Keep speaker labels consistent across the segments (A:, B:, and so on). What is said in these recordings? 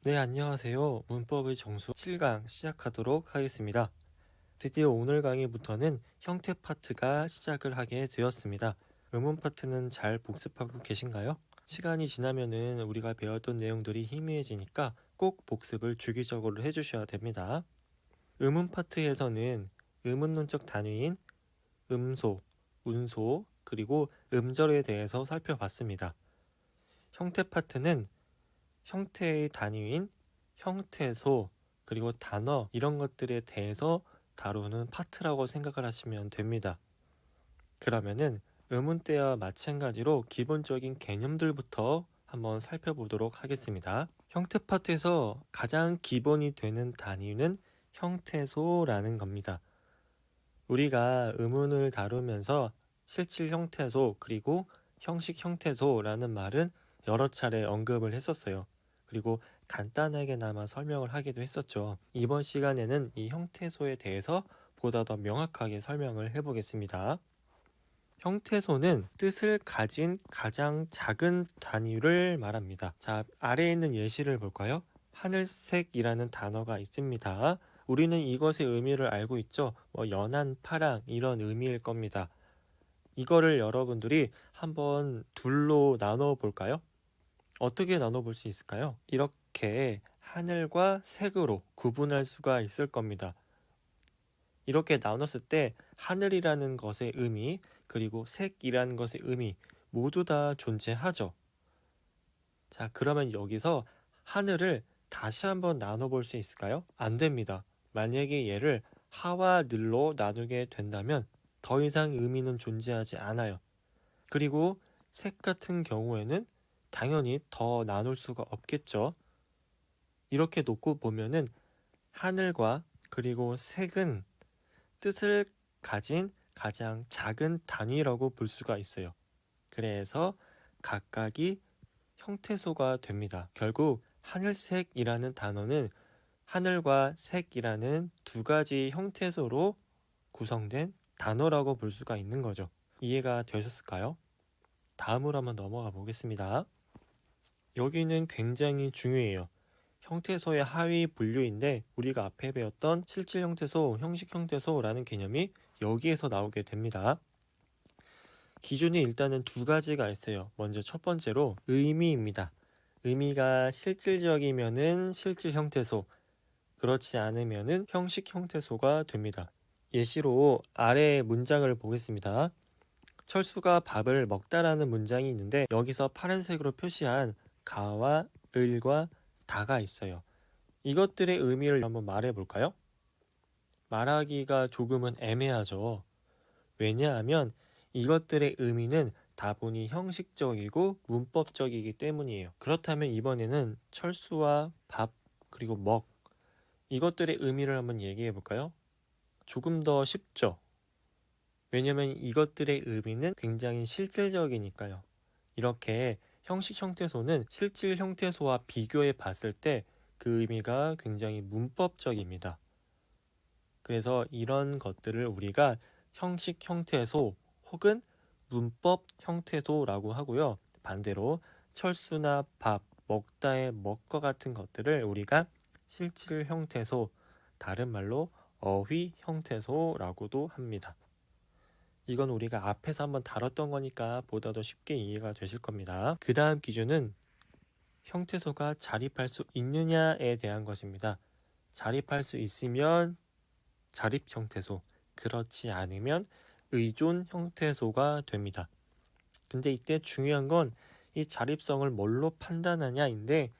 A: 네, 안녕하세요. 문법의 정수 7강 시작하도록 하겠습니다. 드디어 오늘 강의부터는 형태 파트가 시작을 하게 되었습니다. 의문 파트는 잘 복습하고 계신가요? 시간이 지나면은 우리가 배웠던 내용들이 희미해지니까 꼭 복습을 주기적으로 해주셔야 됩니다. 의문 파트에서는 의문론적 단위인 음소, 운소, 그리고 음절에 대해서 살펴봤습니다. 형태 파트는 형태의 단위인 형태소, 그리고 단어 이런 것들에 대해서 다루는 파트라고 생각을 하시면 됩니다. 그러면은 의문대와 마찬가지로 기본적인 개념들부터 한번 살펴보도록 하겠습니다. 형태 파트에서 가장 기본이 되는 단위는 형태소라는 겁니다. 우리가 의문을 다루면서 실질 형태소 그리고 형식 형태소라는 말은 여러 차례 언급을 했었어요. 그리고 간단하게나마 설명을 하기도 했었죠. 이번 시간에는 이 형태소에 대해서 보다 더 명확하게 설명을 해보겠습니다. 형태소는 뜻을 가진 가장 작은 단위를 말합니다. 자, 아래에 있는 예시를 볼까요? 하늘색이라는 단어가 있습니다. 우리는 이것의 의미를 알고 있죠. 연한, 파랑 이런 의미일 겁니다. 이거를 여러분들이 한번 둘로 나눠 볼까요? 어떻게 나눠 볼 수 있을까요? 이렇게 하늘과 색으로 구분할 수가 있을 겁니다. 이렇게 나눴을 때 하늘이라는 것의 의미 그리고 색이라는 것의 의미 모두 다 존재하죠. 자, 그러면 여기서 하늘을 다시 한번 나눠볼 수 있을까요? 안 됩니다. 만약에 얘를 하와 늘로 나누게 된다면 더 이상 의미는 존재하지 않아요. 그리고 색 같은 경우에는 당연히 더 나눌 수가 없겠죠. 이렇게 놓고 보면은 하늘과 그리고 색은 뜻을 가진 가장 작은 단위라고 볼 수가 있어요. 그래서 각각이 형태소가 됩니다. 결국 하늘색이라는 단어는 하늘과 색이라는 두 가지 형태소로 구성된 단어라고 볼 수가 있는 거죠. 이해가 되셨을까요? 다음으로 한번 넘어가 보겠습니다. 여기는 굉장히 중요해요. 형태소의 하위 분류인데 우리가 앞에 배웠던 실질 형태소, 형식 형태소라는 개념이 여기에서 나오게 됩니다. 기준이 일단은 두 가지가 있어요. 먼저 첫 번째로 의미입니다. 의미가 실질적이면은 실질 형태소, 그렇지 않으면은 형식 형태소가 됩니다. 예시로 아래 문장을 보겠습니다. 철수가 밥을 먹다라는 문장이 있는데 여기서 파란색으로 표시한 가와 을과 다가 있어요. 이것들의 의미를 한번 말해 볼까요? 말하기가 조금은 애매하죠. 왜냐하면 이것들의 의미는 다분히 형식적이고 문법적이기 때문이에요. 그렇다면 이번에는 철수와 밥 그리고 먹 이것들의 의미를 한번 얘기해 볼까요? 조금 더 쉽죠. 왜냐면 이것들의 의미는 굉장히 실질적이니까요. 이렇게 형식 형태소는 실질 형태소와 비교해 봤을 때 그 의미가 굉장히 문법적입니다. 그래서 이런 것들을 우리가 형식 형태소 혹은 문법 형태소라고 하고요. 반대로 철수나 밥, 먹다의 먹과 같은 것들을 우리가 실질 형태소, 다른 말로 어휘 형태소라고도 합니다. 이건 우리가 앞에서 한번 다뤘던 거니까 보다 더 쉽게 이해가 되실 겁니다. 그 다음 기준은 형태소가 자립할 수 있느냐에 대한 것입니다. 자립할 수 있으면 자립 형태소, 그렇지 않으면 의존 형태소가 됩니다. 근데 이때 중요한 건 이 자립성을 뭘로 판단하냐인데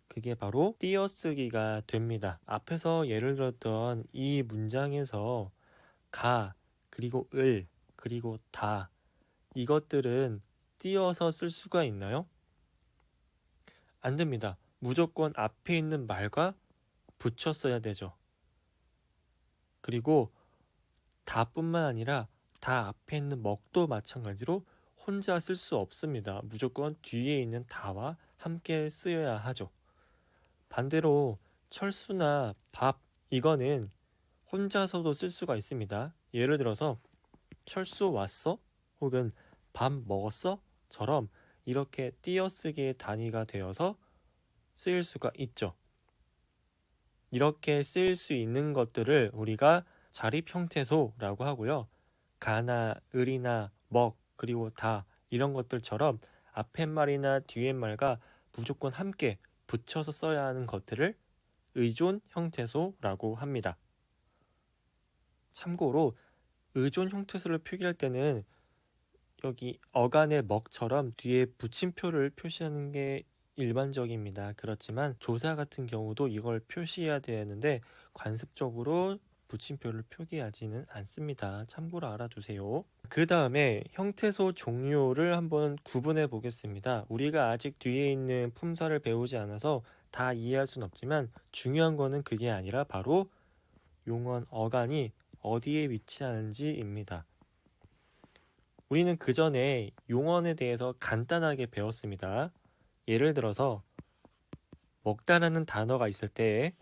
A: 그게 바로 띄어쓰기가 됩니다. 앞에서 예를 들었던 이 문장에서 가, 그리고 을, 그리고 다 이것들은 띄어서 쓸 수가 있나요? 안 됩니다. 무조건 앞에 있는 말과 붙여 써야 되죠. 그리고 다뿐만 아니라 다 앞에 있는 먹도 마찬가지로 혼자 쓸 수 없습니다. 무조건 뒤에 있는 다와 함께 쓰여야 하죠. 반대로 철수나 밥 이거는 혼자서도 쓸 수가 있습니다. 예를 들어서 철수 왔어? 혹은 밥 먹었어? 처럼 이렇게 띄어쓰기의 단위가 되어서 쓰일 수가 있죠. 이렇게 쓰일 수 있는 것들을 우리가 자립 형태소라고 하고요. 가나, 을이나, 먹, 그리고 다 이런 것들처럼 앞에 말이나 뒤에 말과 무조건 함께 붙여서 써야 하는 것들을 의존 형태소라고 합니다. 참고로 의존 형태소를 표기할 때는 여기 어간의 먹처럼 뒤에 붙임표를 표시하는 게 일반적입니다. 그렇지만 조사 같은 경우도 이걸 표시해야 되는데 관습적으로 붙임표를 표기하지는 않습니다. 참고로 알아두세요. 그 다음에 형태소 종류를 한번 구분해 보겠습니다. 우리가 아직 뒤에 있는 품사를 배우지 않아서 다 이해할 수는 없지만 중요한 거는 그게 아니라 바로 용언 어간이 어디에 위치하는지입니다. 우리는 그 전에 용언에 대해서 간단하게 배웠습니다. 예를 들어서 먹다라는 단어가 있을 때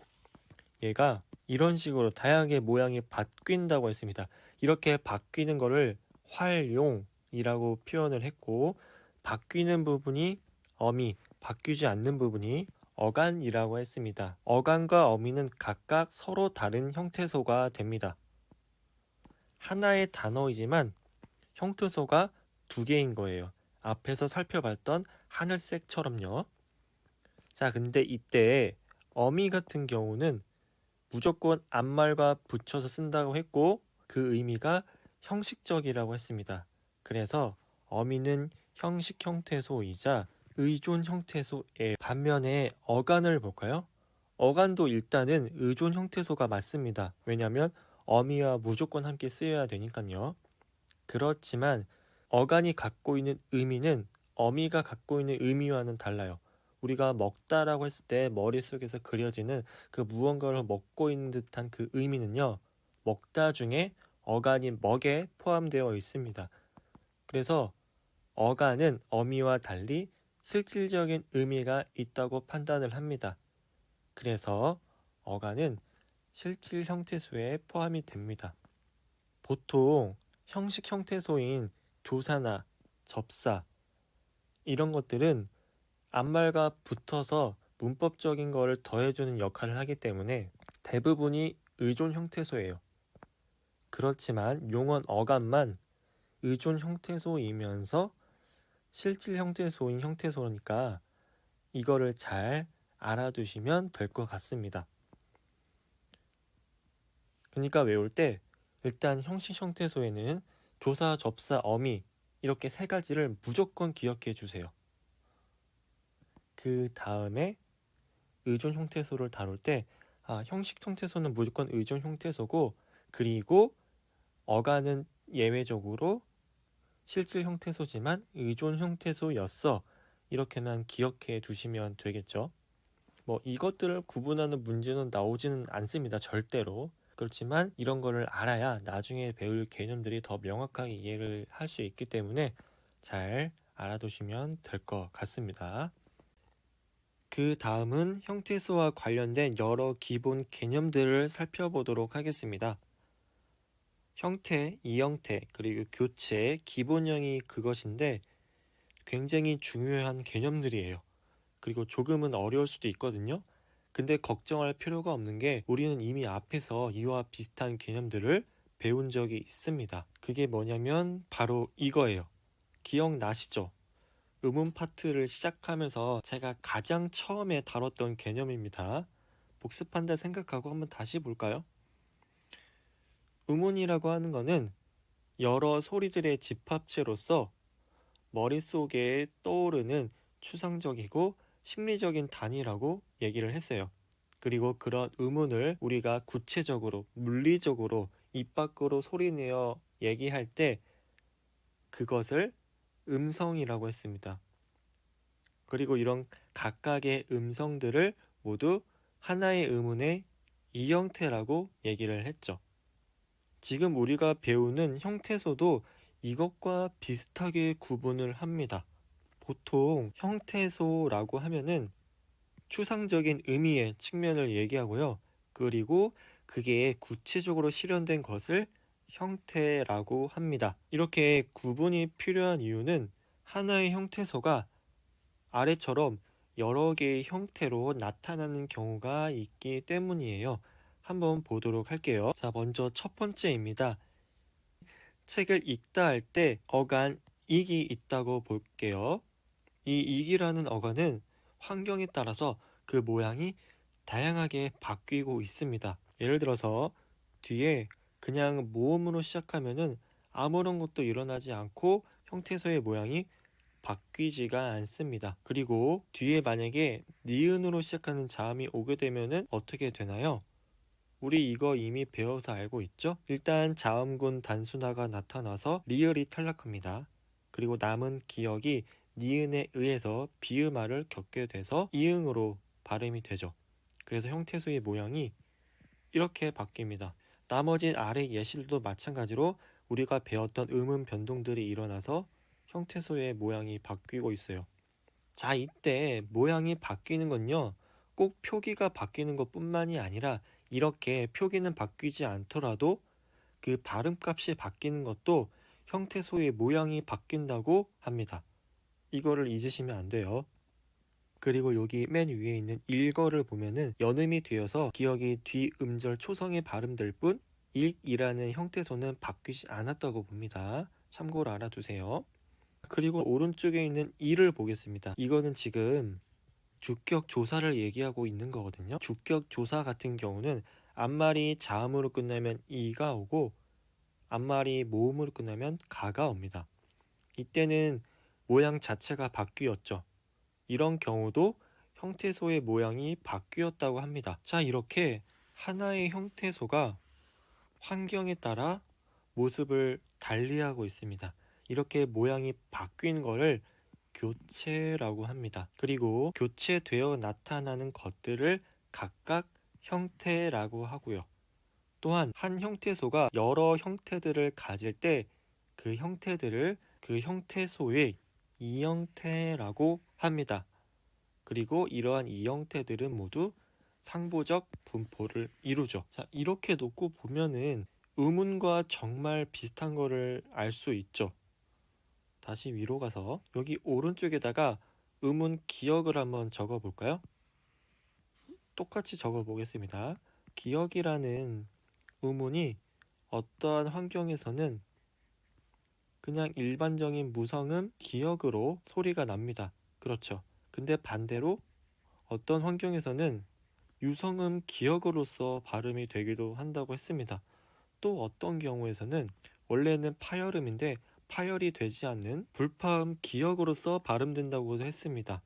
A: 얘가 이런 식으로 다양하게 모양이 바뀐다고 했습니다. 이렇게 바뀌는 거를 활용이라고 표현을 했고, 바뀌는 부분이 어미, 바뀌지 않는 부분이 어간이라고 했습니다. 어간과 어미는 각각 서로 다른 형태소가 됩니다. 하나의 단어이지만 형태소가 두 개인 거예요. 앞에서 살펴봤던 하늘색처럼요. 자, 근데 이때 어미 같은 경우는 무조건 앞말과 붙여서 쓴다고 했고 그 의미가 형식적이라고 했습니다. 그래서 어미는 형식 형태소이자 의존 형태소에 반면에 어간을 볼까요? 어간도 일단은 의존 형태소가 맞습니다. 왜냐하면 어미와 무조건 함께 쓰여야 되니까요. 그렇지만 어간이 갖고 있는 의미는 어미가 갖고 있는 의미와는 달라요. 우리가 먹다라고 했을 때 머릿속에서 그려지는 그 무언가를 먹고 있는 듯한 그 의미는요. 먹다 중에 어간이 먹에 포함되어 있습니다. 그래서 어간은 어미와 달리 실질적인 의미가 있다고 판단을 합니다. 그래서 어간은 실질 형태소에 포함이 됩니다. 보통 형식 형태소인 조사나 접사 이런 것들은 앞말과 붙어서 문법적인 거를 더해주는 역할을 하기 때문에 대부분이 의존 형태소예요. 그렇지만 용언 어간만 의존 형태소이면서 실질 형태소인 형태소니까 이거를 잘 알아두시면 될 것 같습니다. 그러니까 외울 때 일단 형식 형태소에는 조사, 접사, 어미 이렇게 세 가지를 무조건 기억해 주세요. 그 다음에 의존 형태소를 다룰 때 형식 형태소는 무조건 의존 형태소고 그리고 어간은 예외적으로 실질 형태소지만 의존 형태소였어. 이렇게만 기억해 두시면 되겠죠. 뭐 이것들을 구분하는 문제는 나오지는 않습니다. 절대로. 그렇지만 이런 거를 알아야 나중에 배울 개념들이 더 명확하게 이해를 할 수 있기 때문에 잘 알아두시면 될 것 같습니다. 그 다음은 형태소와 관련된 여러 기본 개념들을 살펴보도록 하겠습니다. 형태, 이형태, 그리고 교체, 기본형이 그것인데 굉장히 중요한 개념들이에요. 그리고 조금은 어려울 수도 있거든요. 근데 걱정할 필요가 없는 게 우리는 이미 앞에서 이와 비슷한 개념들을 배운 적이 있습니다. 그게 뭐냐면 바로 이거예요. 기억나시죠? 의문 파트를 시작하면서 제가 가장 처음에 다뤘던 개념입니다. 복습한다 생각하고 한번 다시 볼까요? 의문이라고 하는 거는 여러 소리들의 집합체로서 머릿속에 떠오르는 추상적이고 심리적인 단위라고 얘기를 했어요. 그리고 그런 의문을 우리가 구체적으로 물리적으로 입 밖으로 소리내어 얘기할 때 그것을 음성이라고 했습니다. 그리고 이런 각각의 음성들을 모두 하나의 의문의 이형태라고 얘기를 했죠. 지금 우리가 배우는 형태소도 이것과 비슷하게 구분을 합니다. 보통 형태소라고 하면은 추상적인 의미의 측면을 얘기하고요. 그리고 그게 구체적으로 실현된 것을 형태라고 합니다. 이렇게 구분이 필요한 이유는 하나의 형태소가 아래처럼 여러 개의 형태로 나타나는 경우가 있기 때문이에요. 한번 보도록 할게요. 자, 먼저 첫 번째입니다. 책을 읽다 할 때 어간 익이 있다고 볼게요. 이 익이라는 어간은 환경에 따라서 그 모양이 다양하게 바뀌고 있습니다. 예를 들어서 뒤에 그냥 모음으로 시작하면은 아무런 것도 일어나지 않고 형태소의 모양이 바뀌지가 않습니다. 그리고 뒤에 만약에 니은으로 시작하는 자음이 오게 되면은 어떻게 되나요? 우리 이거 이미 배워서 알고 있죠? 일단 자음군 단순화가 나타나서 리을이 탈락합니다. 그리고 남은 기억이 니은에 의해서 비음화를 겪게 돼서 이응으로 발음이 되죠. 그래서 형태소의 모양이 이렇게 바뀝니다. 나머지 아래 예시들도 마찬가지로 우리가 배웠던 음음 변동들이 일어나서 형태소의 모양이 바뀌고 있어요. 자, 이때 모양이 바뀌는 건요, 꼭 표기가 바뀌는 것뿐만이 아니라 이렇게 표기는 바뀌지 않더라도 그 발음값이 바뀌는 것도 형태소의 모양이 바뀐다고 합니다. 이거를 잊으시면 안 돼요. 그리고 여기 맨 위에 있는 일거를 보면은 연음이 되어서 기억이 뒤음절 초성에 발음될 뿐 일이라는 형태소는 바뀌지 않았다고 봅니다. 참고로 알아두세요. 그리고 오른쪽에 있는 이를 보겠습니다. 이거는 지금 주격 조사를 얘기하고 있는 거거든요. 주격 조사 같은 경우는 앞말이 자음으로 끝나면 이가 오고 앞말이 모음으로 끝나면 가가 옵니다. 이때는 모양 자체가 바뀌었죠. 이런 경우도 형태소의 모양이 바뀌었다고 합니다. 자, 이렇게 하나의 형태소가 환경에 따라 모습을 달리하고 있습니다. 이렇게 모양이 바뀐 거를 교체라고 합니다. 그리고 교체되어 나타나는 것들을 각각 형태라고 하고요. 또한 한 형태소가 여러 형태들을 가질 때 그 형태들을 그 형태소의 이형태라고 합니다. 그리고 이러한 이형태들은 모두 상보적 분포를 이루죠. 자, 이렇게 놓고 보면은 음운과 정말 비슷한 거를 알 수 있죠. 다시 위로 가서 여기 오른쪽에다가 음운 기억을 한번 적어 볼까요? 똑같이 적어 보겠습니다. 기억이라는 음운이 어떠한 환경에서는 그냥 일반적인 무성음 기억으로 소리가 납니다. 그렇죠. 근데 반대로 어떤 환경에서는 유성음 기억으로서 발음이 되기도 한다고 했습니다. 또 어떤 경우에서는 원래는 파열음인데 파열이 되지 않는 불파음 기억으로서 발음된다고도 했습니다.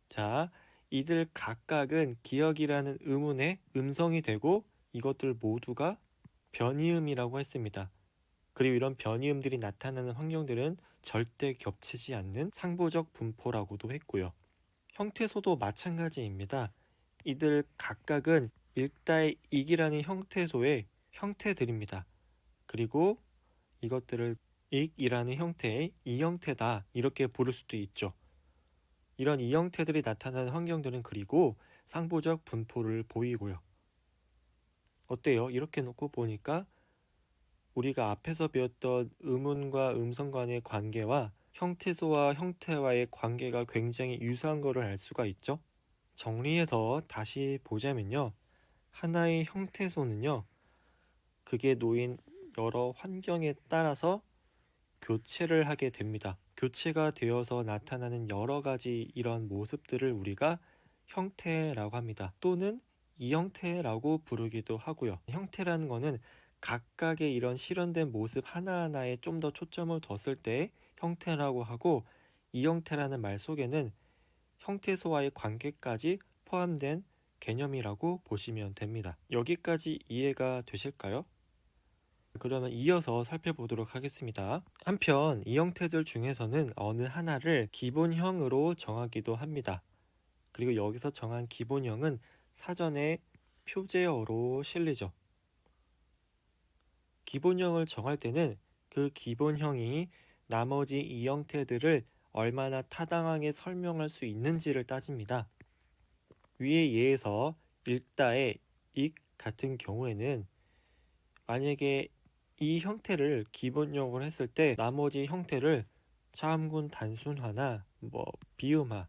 A: 자, 이들 각각은 기억이라는 음운의 음성이 되고 이것들 모두가 변이음이라고 했습니다. 그리고 이런 변이음들이 나타나는 환경들은 절대 겹치지 않는 상보적 분포라고도 했고요. 형태소도 마찬가지입니다. 이들 각각은 일다의 익이라는 형태소의 형태들입니다. 그리고 이것들을 익이라는 형태의 이형태다 이렇게 부를 수도 있죠. 이런 이형태들이 나타나는 환경들은 그리고 상보적 분포를 보이고요. 어때요? 이렇게 놓고 보니까 우리가 앞에서 배웠던 음운과 음성 간의 관계와 형태소와 형태와의 관계가 굉장히 유사한 것을 알 수가 있죠. 정리해서 다시 보자면요. 하나의 형태소는요. 그게 놓인 여러 환경에 따라서 교체를 하게 됩니다. 교체가 되어서 나타나는 여러 가지 이런 모습들을 우리가 형태라고 합니다. 또는 이형태라고 부르기도 하고요. 형태라는 거는 각각의 이런 실현된 모습 하나하나에 좀 더 초점을 뒀을 때 형태라고 하고, 이형태라는 말 속에는 형태소와의 관계까지 포함된 개념이라고 보시면 됩니다. 여기까지 이해가 되실까요? 그러면 이어서 살펴보도록 하겠습니다. 한편 이 형태들 중에서는 어느 하나를 기본형으로 정하기도 합니다. 그리고 여기서 정한 기본형은 사전에 표제어로 실리죠. 기본형을 정할 때는 그 기본형이 나머지 이 형태들을 얼마나 타당하게 설명할 수 있는지를 따집니다. 위의 예에서 읽다의 익 같은 경우에는 만약에 이 형태를 기본형으로 했을 때 나머지 형태를 자음군 단순화나 비음화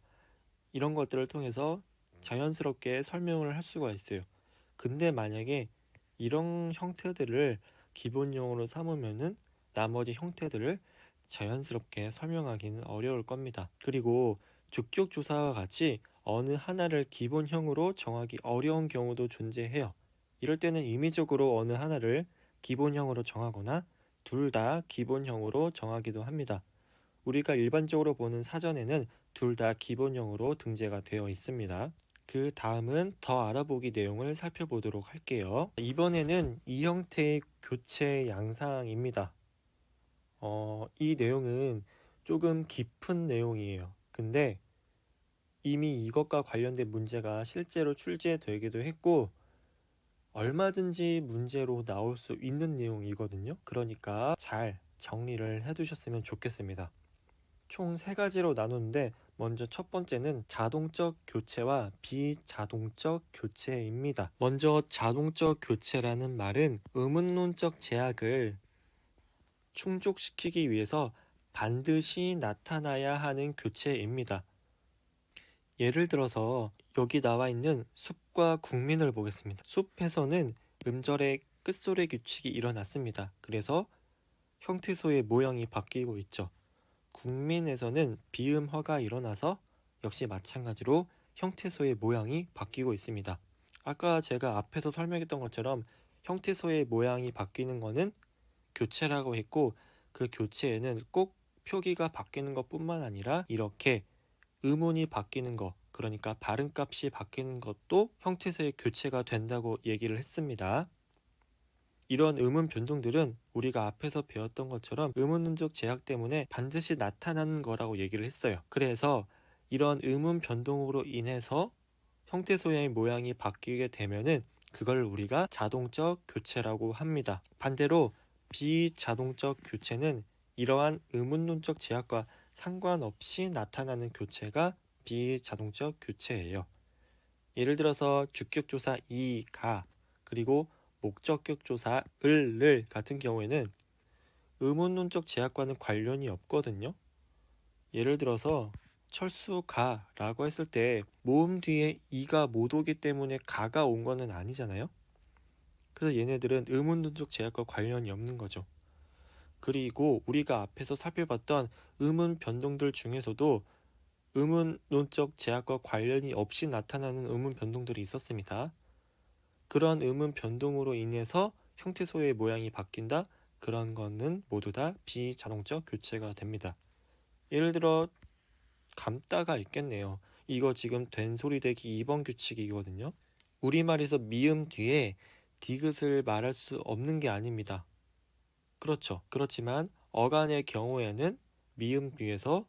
A: 이런 것들을 통해서 자연스럽게 설명을 할 수가 있어요. 근데 만약에 이런 형태들을 기본형으로 삼으면은 나머지 형태들을 자연스럽게 설명하기는 어려울 겁니다. 그리고 주격조사와 같이 어느 하나를 기본형으로 정하기 어려운 경우도 존재해요. 이럴 때는 임의적으로 어느 하나를 기본형으로 정하거나 둘 다 기본형으로 정하기도 합니다. 우리가 일반적으로 보는 사전에는 둘 다 기본형으로 등재가 되어 있습니다. 그 다음은 더 알아보기 내용을 살펴보도록 할게요. 이번에는 이 형태의 교체 양상입니다. 이 내용은 조금 깊은 내용이에요. 근데 이미 이것과 관련된 문제가 실제로 출제되기도 했고 얼마든지 문제로 나올 수 있는 내용이거든요. 그러니까 잘 정리를 해두셨으면 좋겠습니다. 총 3가지로 나누는데 먼저 첫 번째는 자동적 교체와 비자동적 교체입니다. 먼저 자동적 교체라는 말은 의문론적 제약을 충족시키기 위해서 반드시 나타나야 하는 교체입니다. 예를 들어서 여기 나와 있는 숲과 국민을 보겠습니다. 숲에서는 음절의 끝소리 규칙이 일어났습니다. 그래서 형태소의 모양이 바뀌고 있죠. 국민에서는 비음화가 일어나서 역시 마찬가지로 형태소의 모양이 바뀌고 있습니다. 아까 제가 앞에서 설명했던 것처럼 형태소의 모양이 바뀌는 것은 교체라고 했고 그 교체에는 꼭 표기가 바뀌는 것뿐만 아니라 이렇게 음운이 바뀌는 것, 그러니까 발음값이 바뀌는 것도 형태소의 교체가 된다고 얘기를 했습니다. 이런 음운 변동들은 우리가 앞에서 배웠던 것처럼 음운론적 제약 때문에 반드시 나타나는 거라고 얘기를 했어요. 그래서 이런 음운 변동으로 인해서 형태소의 모양이 바뀌게 되면은 그걸 우리가 자동적 교체라고 합니다. 반대로 비자동적 교체는 이러한 음운론적 제약과 상관없이 나타나는 교체가 비자동적 교체예요. 예를 들어서 주격조사 이, 가, 그리고 목적격 조사 을 같은 경우에는 의문론적 제약과는 관련이 없거든요. 예를 들어서 철수 가라고 했을 때 모음 뒤에 이가 못 오기 때문에 가가 온 거는 아니잖아요. 그래서 얘네들은 의문론적 제약과 관련이 없는 거죠. 그리고 우리가 앞에서 살펴봤던 의문 변동들 중에서도 의문론적 제약과 관련이 없이 나타나는 의문 변동들이 있었습니다. 그런 음운 변동으로 인해서 형태소의 모양이 바뀐다? 그런 거는 모두 다 비자동적 교체가 됩니다. 예를 들어 감다가 있겠네요. 이거 지금 된소리되기 2번 규칙이거든요. 우리말에서 미음 뒤에 디귿을 말할 수 없는 게 아닙니다. 그렇죠. 그렇지만 어간의 경우에는 미음 뒤에서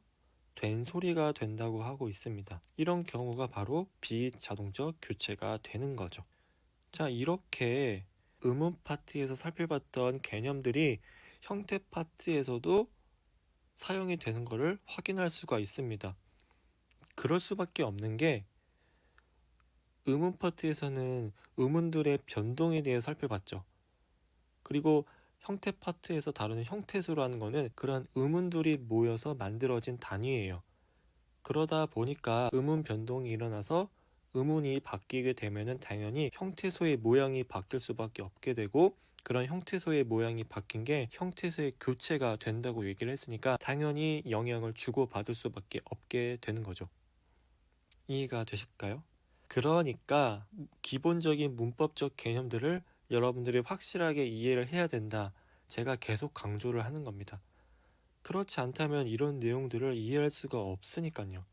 A: 된소리가 된다고 하고 있습니다. 이런 경우가 바로 비자동적 교체가 되는 거죠. 자, 이렇게 음운 파트에서 살펴봤던 개념들이 형태 파트에서도 사용이 되는 것을 확인할 수가 있습니다. 그럴 수밖에 없는 게 음운 파트에서는 음운들의 변동에 대해 살펴봤죠. 그리고 형태 파트에서 다루는 형태수라는 것은 그런 음운들이 모여서 만들어진 단위예요. 그러다 보니까 음운 변동이 일어나서 음운이 바뀌게 되면은 당연히 형태소의 모양이 바뀔 수밖에 없게 되고 그런 형태소의 모양이 바뀐 게 형태소의 교체가 된다고 얘기를 했으니까 당연히 영향을 주고받을 수밖에 없게 되는 거죠. 이해가 되실까요? 그러니까 기본적인 문법적 개념들을 여러분들이 확실하게 이해를 해야 된다. 제가 계속 강조를 하는 겁니다. 그렇지 않다면 이런 내용들을 이해할 수가 없으니까요.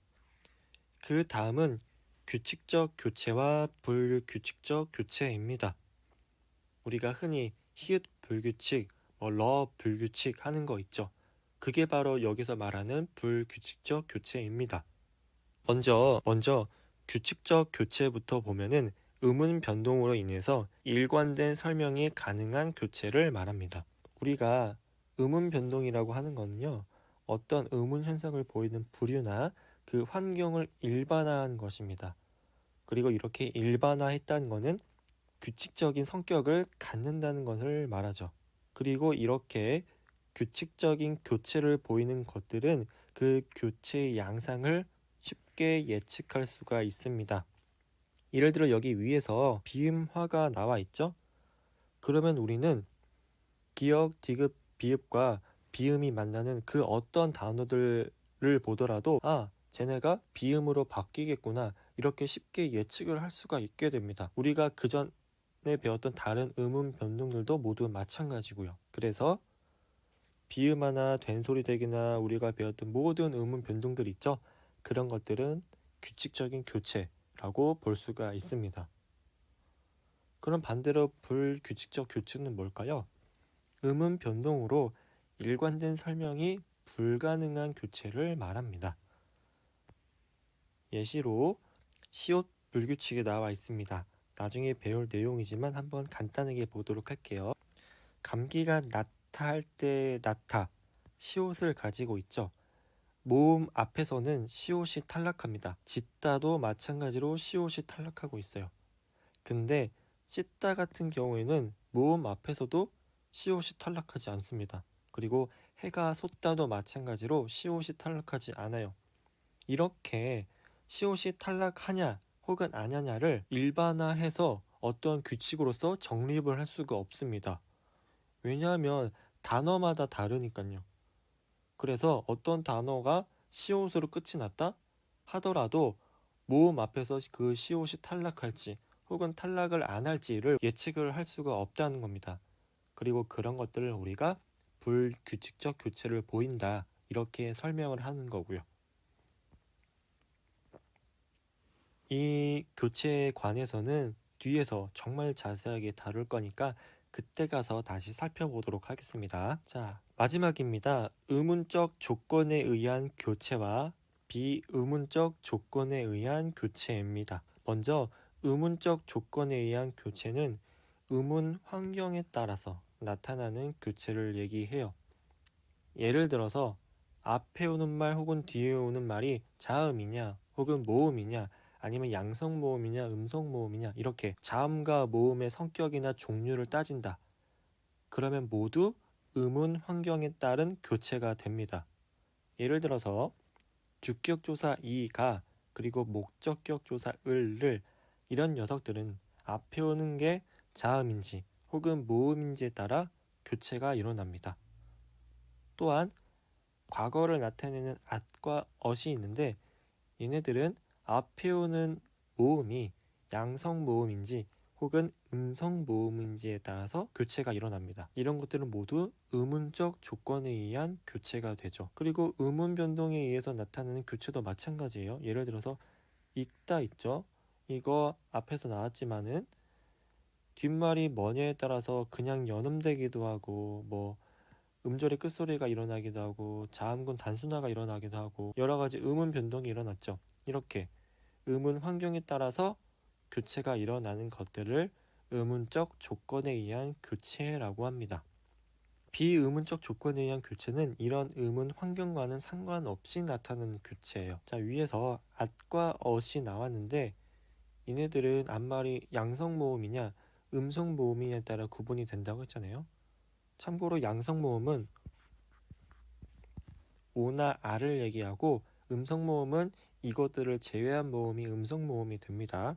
A: 그 다음은 규칙적 교체와 불규칙적 교체입니다. 우리가 흔히 히읗 불규칙, 러 불규칙 하는 거 있죠. 그게 바로 여기서 말하는 불규칙적 교체입니다. 먼저 규칙적 교체부터 보면은 음운 변동으로 인해서 일관된 설명이 가능한 교체를 말합니다. 우리가 음운 변동이라고 하는 거는요. 어떤 음운 현상을 보이는 부류나 그 환경을 일반화한 것입니다. 그리고 이렇게 일반화했다는 것은 규칙적인 성격을 갖는다는 것을 말하죠. 그리고 이렇게 규칙적인 교체를 보이는 것들은 그 교체의 양상을 쉽게 예측할 수가 있습니다. 예를 들어 여기 위에서 비음화가 나와 있죠? 그러면 우리는 기역, 디귿, 비읍과 비음이 만나는 그 어떤 단어들을 보더라도 쟤네가 비음으로 바뀌겠구나 이렇게 쉽게 예측을 할 수가 있게 됩니다. 우리가 그전에 배웠던 다른 음운 변동들도 모두 마찬가지고요. 그래서 비음화나 된소리대기나 우리가 배웠던 모든 음운 변동들 있죠? 그런 것들은 규칙적인 교체라고 볼 수가 있습니다. 그럼 반대로 불규칙적 교체는 뭘까요? 음운 변동으로 일관된 설명이 불가능한 교체를 말합니다. 예시로 시옷 불규칙에 나와 있습니다. 나중에 배울 내용이지만 한번 간단하게 보도록 할게요. 감기가 나타할 때 나타, 시옷을 가지고 있죠. 모음 앞에서는 시옷이 탈락합니다. 짖다도 마찬가지로 시옷이 탈락하고 있어요. 근데 씻다 같은 경우에는 모음 앞에서도 시옷이 탈락하지 않습니다. 그리고 해가 솟다도 마찬가지로 시옷이 탈락하지 않아요. 이렇게 시옷이 탈락하냐 혹은 아냐냐를 일반화해서 어떤 규칙으로서 정립을 할 수가 없습니다. 왜냐하면 단어마다 다르니까요. 그래서 어떤 단어가 시옷으로 끝이 났다 하더라도 모음 앞에서 그 시옷이 탈락할지 혹은 탈락을 안 할지를 예측을 할 수가 없다는 겁니다. 그리고 그런 것들을 우리가 불규칙적 교체를 보인다 이렇게 설명을 하는 거고요. 이 교체에 관해서는 뒤에서 정말 자세하게 다룰 거니까 그때 가서 다시 살펴보도록 하겠습니다. 자, 마지막입니다. 의문적 조건에 의한 교체와 비의문적 조건에 의한 교체입니다. 먼저 의문적 조건에 의한 교체는 의문 환경에 따라서 나타나는 교체를 얘기해요. 예를 들어서 앞에 오는 말 혹은 뒤에 오는 말이 자음이냐 혹은 모음이냐 아니면 양성 모음이냐 음성 모음이냐 이렇게 자음과 모음의 성격이나 종류를 따진다. 그러면 모두 음운 환경에 따른 교체가 됩니다. 예를 들어서 주격조사 이가 그리고 목적격 조사 을을 이런 녀석들은 앞에 오는 게 자음인지 혹은 모음인지에 따라 교체가 일어납니다. 또한 과거를 나타내는 at과 ot이 있는데 얘네들은 앞에 오는 모음이 양성 모음인지 혹은 음성 모음인지에 따라서 교체가 일어납니다. 이런 것들은 모두 의문적 조건에 의한 교체가 되죠. 그리고 의문 변동에 의해서 나타나는 교체도 마찬가지예요. 예를 들어서 읽다 있죠. 이거 앞에서 나왔지만은 뒷말이 뭐냐에 따라서 그냥 연음되기도 하고 음절의 끝소리가 일어나기도 하고 자음군 단순화가 일어나기도 하고 여러 가지 음운 변동이 일어났죠. 이렇게 음운 환경에 따라서 교체가 일어나는 것들을 의문적 조건에 의한 교체라고 합니다. 비의문적 조건에 의한 교체는 이런 의문 환경과는 상관없이 나타나는 교체예요. 자, 위에서 at과 ot이 나왔는데 얘네들은 앞말이 양성 모음이냐 음성 모음이냐에 따라 구분이 된다고 했잖아요. 참고로 양성 모음은 오나 아를 얘기하고 음성 모음은 이것들을 제외한 모음이 음성 모음이 됩니다.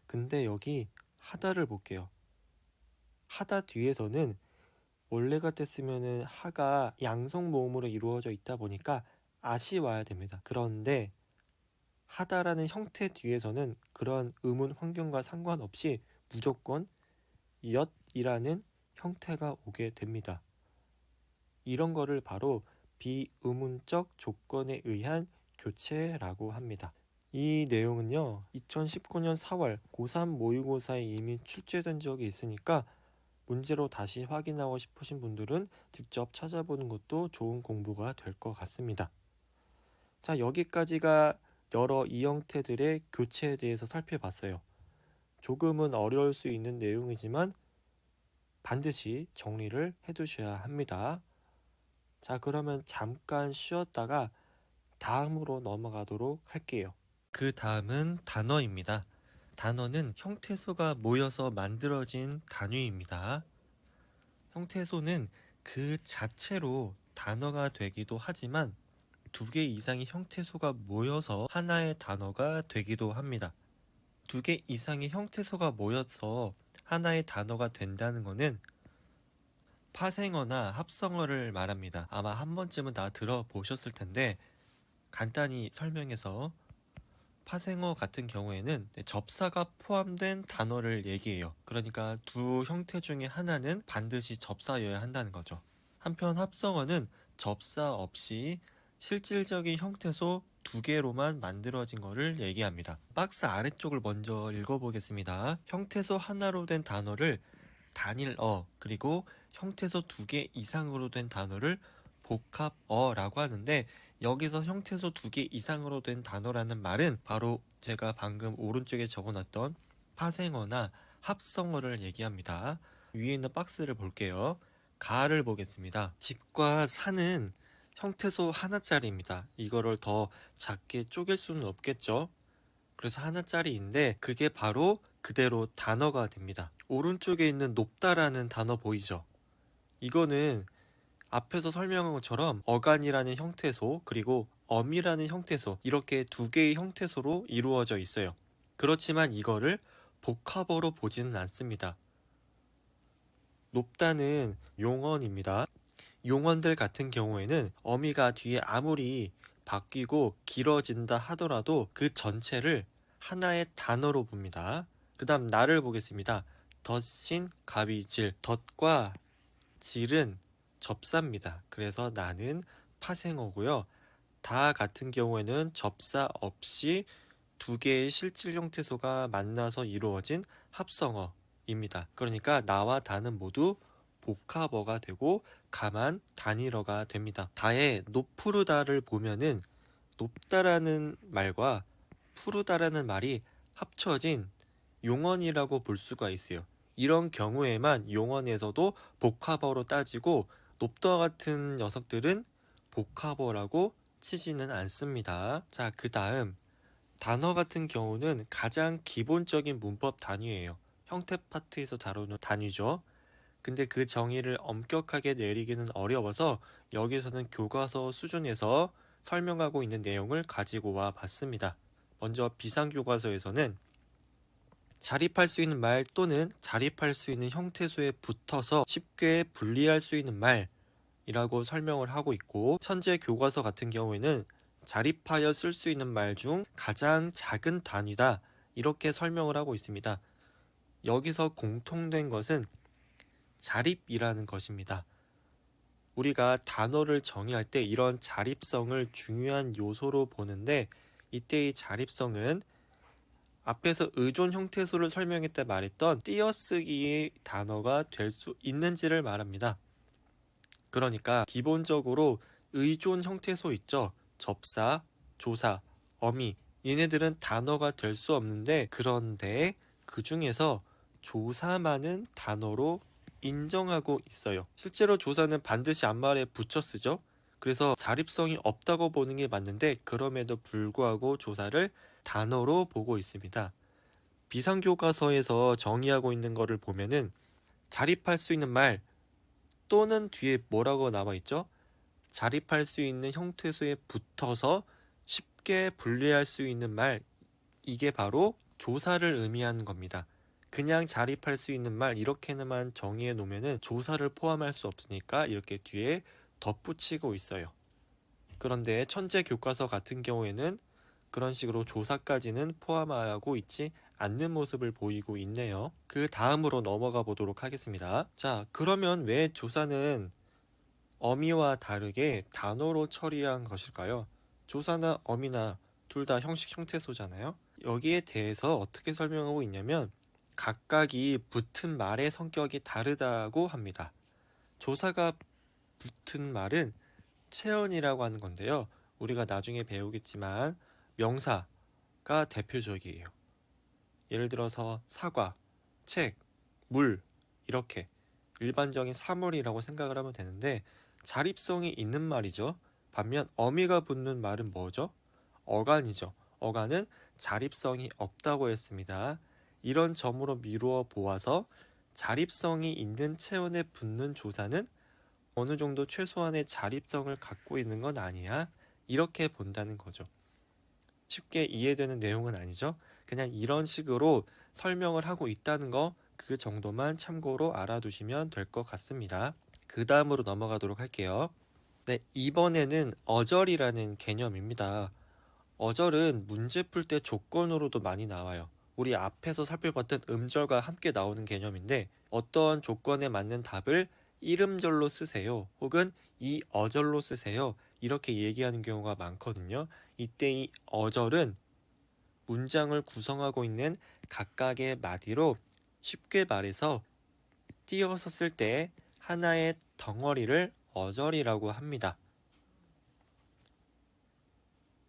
A: 근데 여기 하다를 볼게요. 하다 뒤에서는 원래 같았으면은 하가 양성 모음으로 이루어져 있다 보니까 아시 와야 됩니다. 그런데 하다라는 형태 뒤에서는 그런 음운 환경과 상관없이 무조건 엿이라는 형태가 오게 됩니다. 이런 거를 바로 비의문적 조건에 의한 교체라고 합니다. 이 내용은요 2019년 4월 고3 모의고사에 이미 출제된 적이 있으니까 문제로 다시 확인하고 싶으신 분들은 직접 찾아보는 것도 좋은 공부가 될 것 같습니다. 자, 여기까지가 여러 이 형태들의 교체에 대해서 살펴봤어요. 조금은 어려울 수 있는 내용이지만 반드시 정리를 해두셔야 합니다. 자, 그러면 잠깐 쉬었다가 다음으로 넘어가도록 할게요. 그 다음은 단어입니다. 단어는 형태소가 모여서 만들어진 단위입니다. 형태소는 그 자체로 단어가 되기도 하지만 두 개 이상의 형태소가 모여서 하나의 단어가 되기도 합니다. 두 개 이상의 형태소가 모여서 하나의 단어가 된다는 것은 파생어나 합성어를 말합니다. 아마 한 번쯤은 다 들어보셨을 텐데 간단히 설명해서 파생어 같은 경우에는 접사가 포함된 단어를 얘기해요. 그러니까 두 형태 중에 하나는 반드시 접사여야 한다는 거죠. 한편 합성어는 접사 없이 실질적인 형태소 두 개로만 만들어진 것을 얘기합니다. 박스 아래쪽을 먼저 읽어보겠습니다. 형태소 하나로 된 단어를 단일어, 그리고 형태소 두 개 이상으로 된 단어를 복합어라고 하는데, 여기서 형태소 두 개 이상으로 된 단어라는 말은 바로 제가 방금 오른쪽에 적어놨던 파생어나 합성어를 얘기합니다. 위에 있는 박스를 볼게요. 가를 보겠습니다. 집과 산은 형태소 하나짜리입니다. 이거를 더 작게 쪼갤 수는 없겠죠. 그래서 하나짜리인데 그게 바로 그대로 단어가 됩니다. 오른쪽에 있는 높다라는 단어 보이죠? 이거는 앞에서 설명한 것처럼 어간이라는 형태소, 그리고 엄이라는 형태소, 이렇게 두 개의 형태소로 이루어져 있어요. 그렇지만 이거를 복합어로 보지는 않습니다. 높다는 용언입니다. 용언들 같은 경우에는 어미가 뒤에 아무리 바뀌고 길어진다 하더라도 그 전체를 하나의 단어로 봅니다. 그 다음 나를 보겠습니다. 덧신 가위질, 덧과 질은 접사입니다. 그래서 나는 파생어고요. 다 같은 경우에는 접사 없이 두 개의 실질 형태소가 만나서 이루어진 합성어입니다. 그러니까 나와 다는 모두 복합어가 되고 가만 단일어가 됩니다. 다의 높푸르다를 보면은 높다라는 말과 푸르다라는 말이 합쳐진 용언이라고 볼 수가 있어요. 이런 경우에만 용언에서도 복합어로 따지고 높다와 같은 녀석들은 복합어라고 치지는 않습니다. 자, 그 다음 단어 같은 경우는 가장 기본적인 문법 단위예요. 형태 파트에서 다루는 단위죠. 근데 그 정의를 엄격하게 내리기는 어려워서 여기서는 교과서 수준에서 설명하고 있는 내용을 가지고 와 봤습니다. 먼저 비상교과서에서는 자립할 수 있는 말 또는 자립할 수 있는 형태소에 붙어서 쉽게 분리할 수 있는 말이라고 설명을 하고 있고, 천재 교과서 같은 경우에는 자립하여 쓸 수 있는 말 중 가장 작은 단위다, 이렇게 설명을 하고 있습니다. 여기서 공통된 것은 자립이라는 것입니다. 우리가 단어를 정의할 때 이런 자립성을 중요한 요소로 보는데, 이때의 자립성은 앞에서 의존 형태소를 설명할 때 말했던 띄어쓰기의 단어가 될 수 있는지를 말합니다. 그러니까 기본적으로 의존 형태소 있죠. 접사, 조사, 어미, 얘네들은 단어가 될 수 없는데, 그런데 그 중에서 조사만은 단어로 인정하고 있어요. 실제로 조사는 반드시 앞말에 붙여 쓰죠. 그래서 자립성이 없다고 보는 게 맞는데, 그럼에도 불구하고 조사를 단어로 보고 있습니다. 비상교과서에서 정의하고 있는 거를 보면은 자립할 수 있는 말 또는 뒤에 뭐라고 나와 있죠? 자립할 수 있는 형태소에 붙어서 쉽게 분리할 수 있는 말, 이게 바로 조사를 의미하는 겁니다. 그냥 자립할 수 있는 말 이렇게만 정의해 놓으면은 조사를 포함할 수 없으니까 이렇게 뒤에 덧붙이고 있어요. 그런데 천재 교과서 같은 경우에는 그런 식으로 조사까지는 포함하고 있지 않는 모습을 보이고 있네요. 그 다음으로 넘어가 보도록 하겠습니다. 자, 그러면 왜 조사는 어미와 다르게 단어로 처리한 것일까요? 조사나 어미나 둘 다 형식 형태소잖아요. 여기에 대해서 어떻게 설명하고 있냐면 각각이 붙은 말의 성격이 다르다고 합니다. 조사가 붙은 말은 체언이라고 하는 건데요. 우리가 나중에 배우겠지만 명사가 대표적이에요. 예를 들어서 사과, 책, 물, 이렇게 일반적인 사물이라고 생각을 하면 되는데 자립성이 있는 말이죠. 반면 어미가 붙는 말은 뭐죠? 어간이죠. 어간은 자립성이 없다고 했습니다. 이런 점으로 미루어 보아서 자립성이 있는 체언에 붙는 조사는 어느 정도 최소한의 자립성을 갖고 있는 건 아니야, 이렇게 본다는 거죠. 쉽게 이해되는 내용은 아니죠. 그냥 이런 식으로 설명을 하고 있다는 거, 그 정도만 참고로 알아두시면 될 것 같습니다. 그 다음으로 넘어가도록 할게요. 네, 이번에는 어절이라는 개념입니다. 어절은 문제 풀 때 조건으로도 많이 나와요. 우리 앞에서 살펴봤던 음절과 함께 나오는 개념인데, 어떠한 조건에 맞는 답을 이름절로 쓰세요, 혹은 이 어절로 쓰세요, 이렇게 얘기하는 경우가 많거든요. 이때 이 어절은 문장을 구성하고 있는 각각의 마디로 쉽게 말해서 띄어서 쓸 때 하나의 덩어리를 어절이라고 합니다.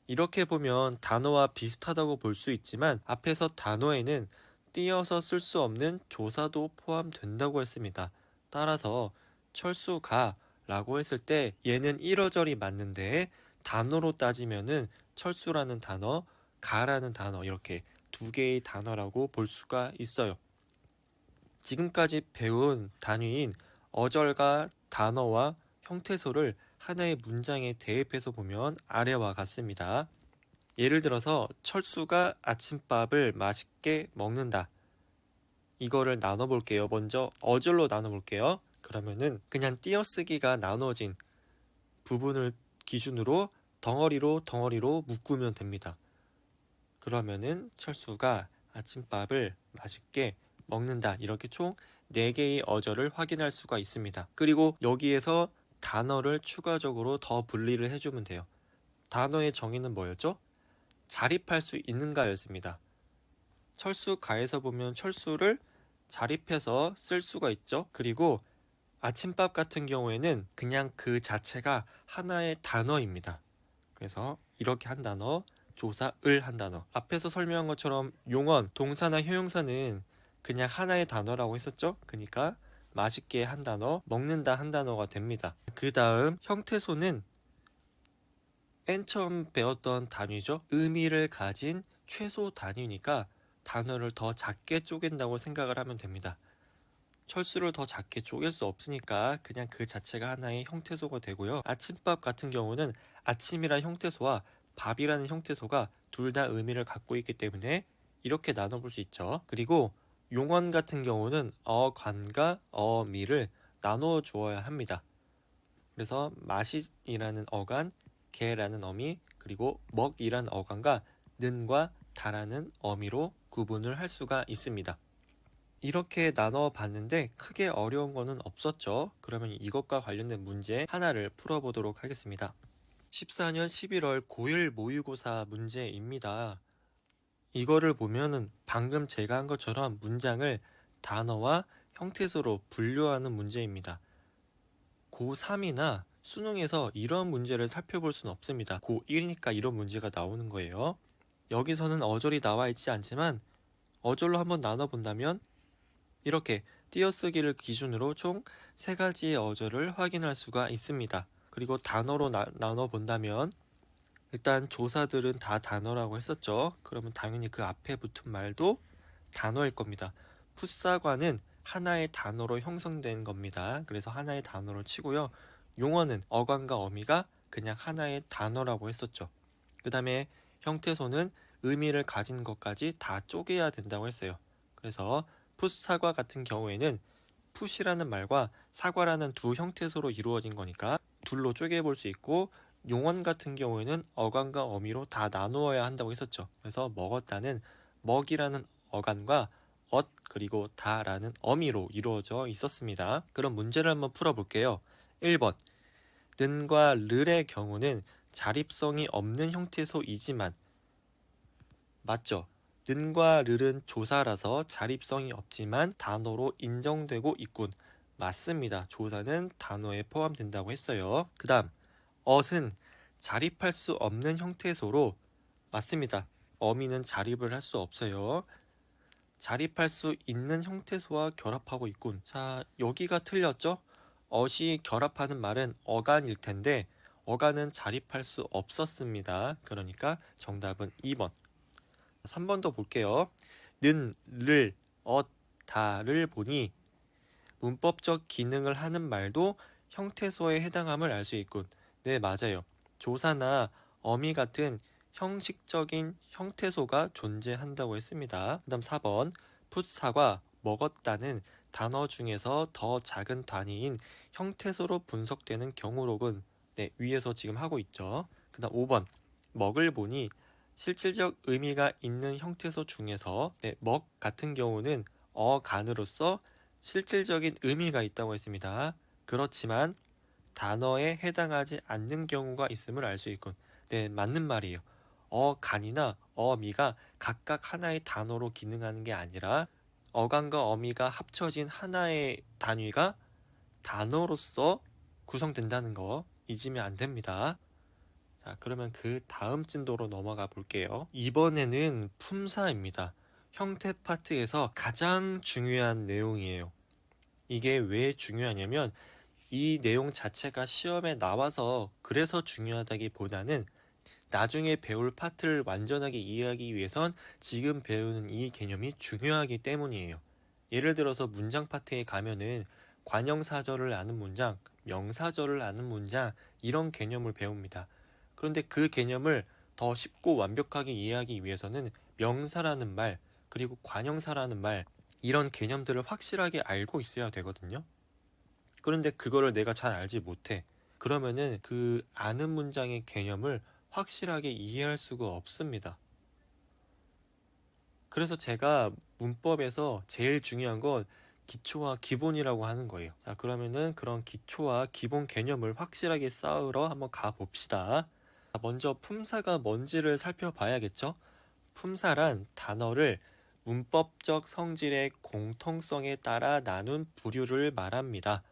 A: 이렇게 보면 단어와 비슷하다고 볼 수 있지만 앞에서 단어에는 띄어서 쓸 수 없는 조사도 포함된다고 했습니다. 따라서 철수가 라고 했을 때 얘는 1어절이 맞는데, 단어로 따지면은 철수라는 단어, 가라는 단어, 이렇게 두 개의 단어라고 볼 수가 있어요. 지금까지 배운 단위인 어절과 단어와 형태소를 하나의 문장에 대입해서 보면 아래와 같습니다. 예를 들어서 철수가 아침밥을 맛있게 먹는다. 이거를 나눠볼게요. 먼저 어절로 나눠볼게요. 그러면은 그냥 띄어쓰기가 나눠진 부분을 기준으로 덩어리로 묶으면 됩니다. 그러면은 철수가 아침밥을 맛있게 먹는다. 이렇게 총 4개의 어절을 확인할 수가 있습니다. 그리고 여기에서 단어를 추가적으로 더 분리를 해주면 돼요. 단어의 정의는 뭐였죠? 자립할 수 있는가였습니다. 철수가에서 보면 철수를 자립해서 쓸 수가 있죠. 그리고 아침밥 같은 경우에는 그냥 그 자체가 하나의 단어입니다. 그래서 이렇게 한 단어, 조사을 한 단어. 앞에서 설명한 것처럼 용언, 동사나 형용사는 그냥 하나의 단어라고 했었죠. 그러니까 맛있게 한 단어, 먹는다 한 단어가 됩니다. 그 다음 형태소는 맨 처음 배웠던 단위죠. 의미를 가진 최소 단위니까 단어를 더 작게 쪼갠다고 생각을 하면 됩니다. 철수를 더 작게 쪼갤 수 없으니까 그냥 그 자체가 하나의 형태소가 되고요. 아침밥 같은 경우는 아침이란 형태소와 밥이라는 형태소가 둘 다 의미를 갖고 있기 때문에 이렇게 나눠볼 수 있죠. 그리고 용언 같은 경우는 어관과 어미를 나누어 주어야 합니다. 그래서 맛이라는 어간, 개라는 어미, 그리고 먹이라는 어간과 는과 다라는 어미로 구분을 할 수가 있습니다. 이렇게 나눠 봤는데 크게 어려운 거는 없었죠. 그러면 이것과 관련된 문제 하나를 풀어보도록 하겠습니다. 14년 11월 고1 모의고사 문제입니다. 이거를 보면은 방금 제가 한 것처럼 문장을 단어와 형태소로 분류하는 문제입니다. 고3이나 수능에서 이런 문제를 살펴볼 수는 없습니다. 고1이니까 이런 문제가 나오는 거예요. 여기서는 어절이 나와 있지 않지만 어절로 한번 나눠본다면 이렇게 띄어쓰기를 기준으로 총 3가지의 어절을 확인할 수가 있습니다. 그리고 단어로 나눠 본다면 일단 조사들은 다 단어라고 했었죠. 그러면 당연히 그 앞에 붙은 말도 단어일 겁니다. 풋사과는 하나의 단어로 형성된 겁니다. 그래서 하나의 단어로 치고요. 용어는 어간과 어미가 그냥 하나의 단어라고 했었죠. 그 다음에 형태소는 의미를 가진 것까지 다 쪼개야 된다고 했어요. 그래서 풋사과 같은 경우에는 풋이라는 말과 사과라는 두 형태소로 이루어진 거니까 둘로 쪼개볼 수 있고, 용언 같은 경우에는 어간과 어미로 다 나누어야 한다고 했었죠. 그래서 먹었다는 먹이라는 어간과 그리고 다라는 어미로 이루어져 있었습니다. 그럼 문제를 한번 풀어볼게요. 1번 는과 르의 경우는 자립성이 없는 형태소이지만, 맞죠? 는과 르는 조사라서 자립성이 없지만 단어로 인정되고 있군. 맞습니다. 조사는 단어에 포함된다고 했어요. 그 다음 엇은 자립할 수 없는 형태소로, 맞습니다. 어미는 자립을 할 수 없어요. 자립할 수 있는 형태소와 결합하고 있군. 자, 여기가 틀렸죠? 엇이 결합하는 말은 어간일 텐데 어간은 자립할 수 없었습니다. 그러니까 정답은 2번. 3번 더 볼게요. 는, 를, 다를 보니 문법적 기능을 하는 말도 형태소에 해당함을 알 수 있군. 네, 맞아요. 조사나 어미 같은 형식적인 형태소가 존재한다고 했습니다. 그 다음 4번 풋사과 먹었다는 단어 중에서 더 작은 단위인 형태소로 분석되는 경우록은 위에서 지금 하고 있죠. 그 다음 5번 먹을 보니 실질적 의미가 있는 형태소 중에서 먹 같은 경우는 어간으로서 실질적인 의미가 있다고 했습니다. 그렇지만 단어에 해당하지 않는 경우가 있음을 알 수 있군. 맞는 말이에요. 어간이나 어미가 각각 하나의 단어로 기능하는 게 아니라 어간과 어미가 합쳐진 하나의 단위가 단어로서 구성된다는 거 잊으면 안 됩니다. 자, 그러면 그 다음 진도로 넘어가 볼게요. 이번에는 품사입니다. 형태 파트에서 가장 중요한 내용이에요. 이게 왜 중요하냐면 이 내용 자체가 시험에 나와서 그래서 중요하다기보다는 나중에 배울 파트를 완전하게 이해하기 위해선 지금 배우는 이 개념이 중요하기 때문이에요. 예를 들어서 문장 파트에 가면은 관형사절을 아는 문장, 명사절을 아는 문장 이런 개념을 배웁니다. 그런데 그 개념을 더 쉽고 완벽하게 이해하기 위해서는 명사라는 말, 그리고 관형사라는 말 이런 개념들을 확실하게 알고 있어야 되거든요. 그런데 그거를 내가 잘 알지 못해. 그러면은 그 아는 문장의 개념을 확실하게 이해할 수가 없습니다. 그래서 제가 문법에서 제일 중요한 건 기초와 기본이라고 하는 거예요. 자, 그러면은 그런 기초와 기본 개념을 확실하게 쌓으러 한번 가봅시다. 먼저 품사가 뭔지를 살펴봐야겠죠? 품사란 단어를 문법적 성질의 공통성에 따라 나눈 부류를 말합니다.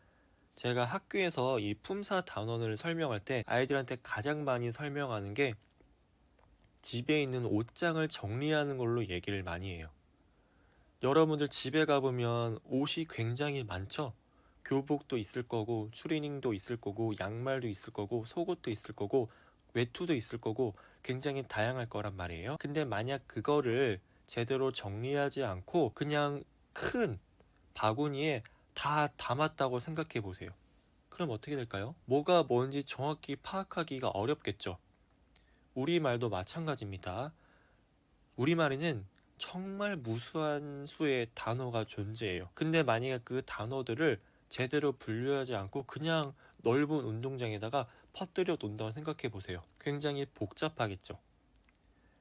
A: 제가 학교에서 이 품사 단원을 설명할 때 아이들한테 가장 많이 설명하는 게 집에 있는 옷장을 정리하는 걸로 얘기를 많이 해요. 여러분들 집에 가보면 옷이 굉장히 많죠? 교복도 있을 거고, 추리닝도 있을 거고, 양말도 있을 거고, 속옷도 있을 거고, 외투도 있을 거고, 굉장히 다양할 거란 말이에요. 근데 만약 그거를 제대로 정리하지 않고 그냥 큰 바구니에 다 담았다고 생각해 보세요. 그럼 어떻게 될까요? 뭐가 뭔지 정확히 파악하기가 어렵겠죠. 우리말도 마찬가지입니다. 우리말에는 정말 무수한 수의 단어가 존재해요. 근데 만약에 그 단어들을 제대로 분류하지 않고 그냥 넓은 운동장에다가 퍼뜨려 놓는다고 생각해 보세요. 굉장히 복잡하겠죠.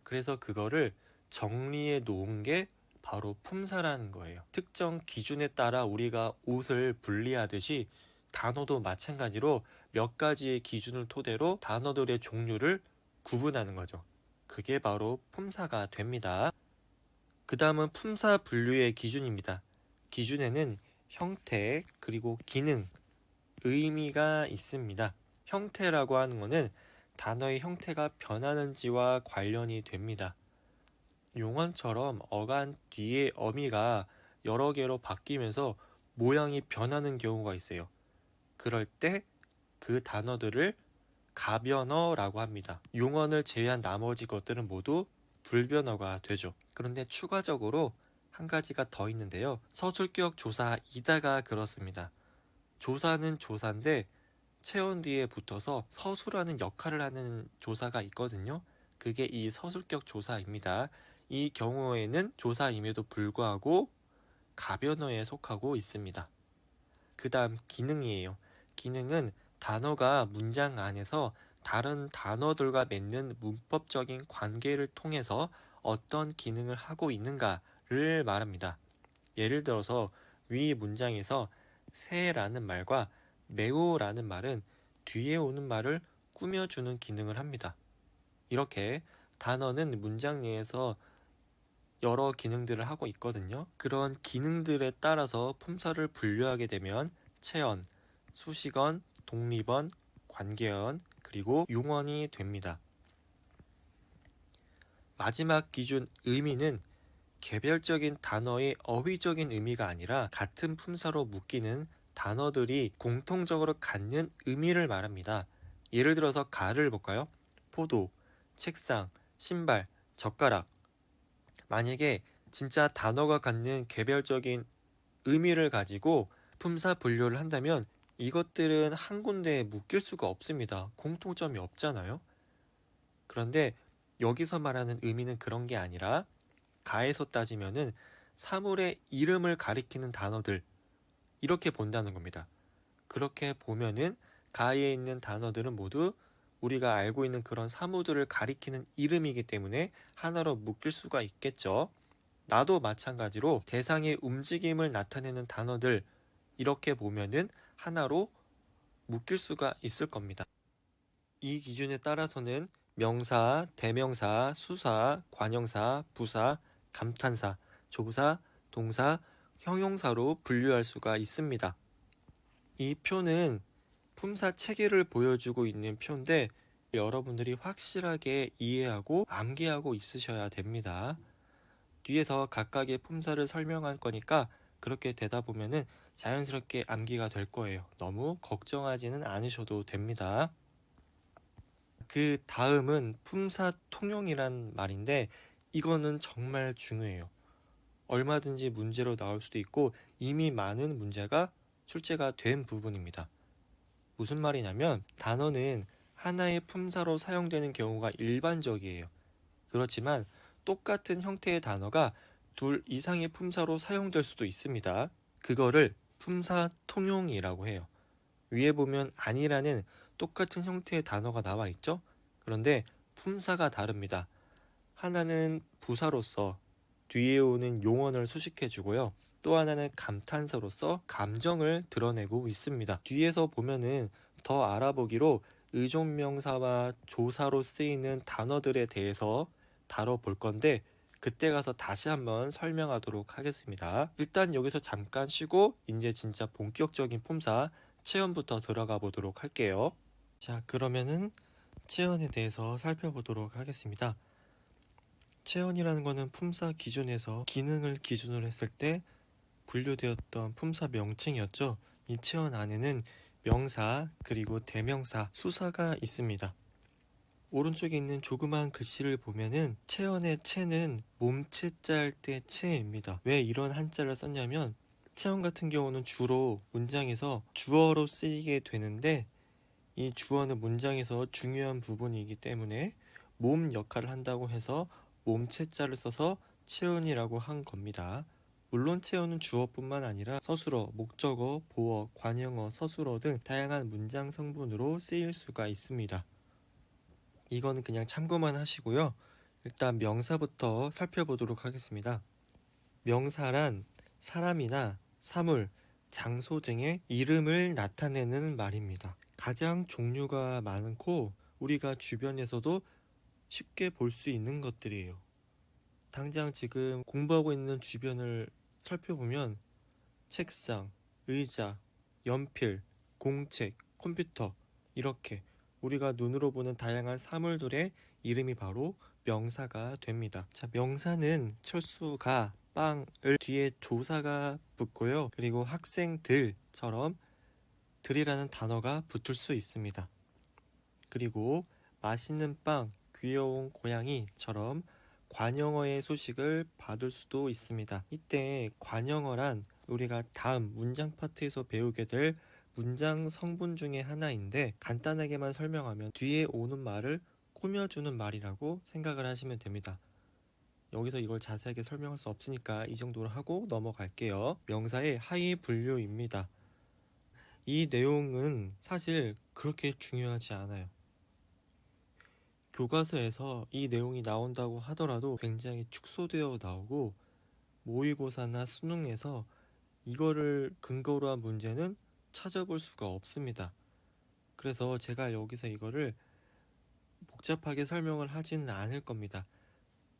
A: 그래서 그거를 정리해 놓은 게 바로 품사라는 거예요. 특정 기준에 따라 우리가 옷을 분리하듯이 단어도 마찬가지로 몇 가지의 기준을 토대로 단어들의 종류를 구분하는 거죠. 그게 바로 품사가 됩니다. 그 다음은 품사 분류의 기준입니다. 기준에는 형태, 그리고 기능, 의미가 있습니다. 형태라고 하는 것은 단어의 형태가 변하는지와 관련이 됩니다. 용언처럼 어간 뒤에 어미가 여러 개로 바뀌면서 모양이 변하는 경우가 있어요. 그럴 때 그 단어들을 가변어라고 합니다. 용언을 제외한 나머지 것들은 모두 불변어가 되죠. 그런데 추가적으로 한 가지가 더 있는데요. 서술격 조사이다가 그렇습니다. 조사는 조사인데 체온 뒤에 붙어서 서술하는 역할을 하는 조사가 있거든요. 그게 이 서술격 조사입니다. 이 경우에는 조사임에도 불구하고 가변어에 속하고 있습니다. 그 다음 기능이에요. 기능은 단어가 문장 안에서 다른 단어들과 맺는 문법적인 관계를 통해서 어떤 기능을 하고 있는가를 말합니다. 예를 들어서 위 문장에서 새라는 말과 매우라는 말은 뒤에 오는 말을 꾸며주는 기능을 합니다. 이렇게 단어는 문장 내에서 여러 기능들을 하고 있거든요. 그런 기능들에 따라서 품사를 분류하게 되면 체언, 수식언, 독립언, 관계언, 그리고 용언이 됩니다. 마지막 기준 의미는 개별적인 단어의 어휘적인 의미가 아니라 같은 품사로 묶이는 단어들이 공통적으로 갖는 의미를 말합니다. 예를 들어서 가를 볼까요? 포도, 책상, 신발, 젓가락. 만약에 진짜 단어가 갖는 개별적인 의미를 가지고 품사 분류를 한다면 이것들은 한 군데에 묶일 수가 없습니다. 공통점이 없잖아요. 그런데 여기서 말하는 의미는 그런 게 아니라 가에서 따지면은 사물의 이름을 가리키는 단어들 이렇게 본다는 겁니다. 그렇게 보면은 가에 있는 단어들은 모두 우리가 알고 있는 그런 사물들을 가리키는 이름이기 때문에 하나로 묶일 수가 있겠죠. 나도 마찬가지로 대상의 움직임을 나타내는 단어들 이렇게 보면은 하나로 묶일 수가 있을 겁니다. 이 기준에 따라서는 명사, 대명사, 수사, 관형사, 부사, 감탄사, 조사, 동사, 형용사로 분류할 수가 있습니다. 이 표는 품사 체계를 보여주고 있는 표인데 여러분들이 확실하게 이해하고 암기하고 있으셔야 됩니다. 뒤에서 각각의 품사를 설명할 거니까 그렇게 되다 보면은 자연스럽게 암기가 될 거예요. 너무 걱정하지는 않으셔도 됩니다. 그 다음은 품사 통용이란 말인데 이거는 정말 중요해요. 얼마든지 문제로 나올 수도 있고 이미 많은 문제가 출제가 된 부분입니다. 무슨 말이냐면 단어는 하나의 품사로 사용되는 경우가 일반적이에요. 그렇지만 똑같은 형태의 단어가 둘 이상의 품사로 사용될 수도 있습니다. 그거를 품사 통용이라고 해요. 위에 보면 아니라는 똑같은 형태의 단어가 나와 있죠? 그런데 품사가 다릅니다. 하나는 부사로서 뒤에 오는 용언을 수식해 주고요. 또 하나는 감탄사로서 감정을 드러내고 있습니다. 뒤에서 보면은 더 알아보기로 의존명사와 조사로 쓰이는 단어들에 대해서 다뤄볼 건데 그때 가서 다시 한번 설명하도록 하겠습니다. 일단 여기서 잠깐 쉬고 이제 진짜 본격적인 품사 체언부터 들어가 보도록 할게요. 자, 그러면은 체언에 대해서 살펴보도록 하겠습니다. 체언이라는 것은 품사 기준에서 기능을 기준으로 했을 때 분류되었던 품사 명칭이었죠. 이 체언 안에는 명사 그리고 대명사, 수사가 있습니다. 오른쪽에 있는 조그마한 글씨를 보면은 체언의 체는 몸체자 할 때 체입니다. 왜 이런 한자를 썼냐면 체언 같은 경우는 주로 문장에서 주어로 쓰이게 되는데 이 주어는 문장에서 중요한 부분이기 때문에 몸 역할을 한다고 해서 몸체자를 써서 체언이라고 한 겁니다. 물론 체언은 주어뿐만 아니라 서술어, 목적어, 보어, 관형어, 서술어 등 다양한 문장 성분으로 쓰일 수가 있습니다. 이거는 그냥 참고만 하시고요. 일단 명사부터 살펴보도록 하겠습니다. 명사란 사람이나 사물, 장소 등의 이름을 나타내는 말입니다. 가장 종류가 많고 우리가 주변에서도 쉽게 볼 수 있는 것들이에요. 당장 지금 공부하고 있는 주변을 살펴보면 책상, 의자, 연필, 공책, 컴퓨터 이렇게 우리가 눈으로 보는 다양한 사물들의 이름이 바로 명사가 됩니다. 자, 명사는 철수가 빵을 뒤에 조사가 붙고요. 그리고 학생들처럼 들이라는 단어가 붙을 수 있습니다. 그리고 맛있는 빵, 귀여운 고양이처럼 관형어의 수식을 받을 수도 있습니다. 이때 관형어란 우리가 다음 문장 파트에서 배우게 될 문장 성분 중에 하나인데 간단하게만 설명하면 뒤에 오는 말을 꾸며주는 말이라고 생각을 하시면 됩니다. 여기서 이걸 자세하게 설명할 수 없으니까 이 정도로 하고 넘어갈게요. 명사의 하위 분류입니다. 이 내용은 사실 그렇게 중요하지 않아요. 교과서에서 이 내용이 나온다고 하더라도 굉장히 축소되어 나오고 모의고사나 수능에서 이거를 근거로 한 문제는 찾아볼 수가 없습니다. 그래서 제가 여기서 이거를 복잡하게 설명을 하지는 않을 겁니다.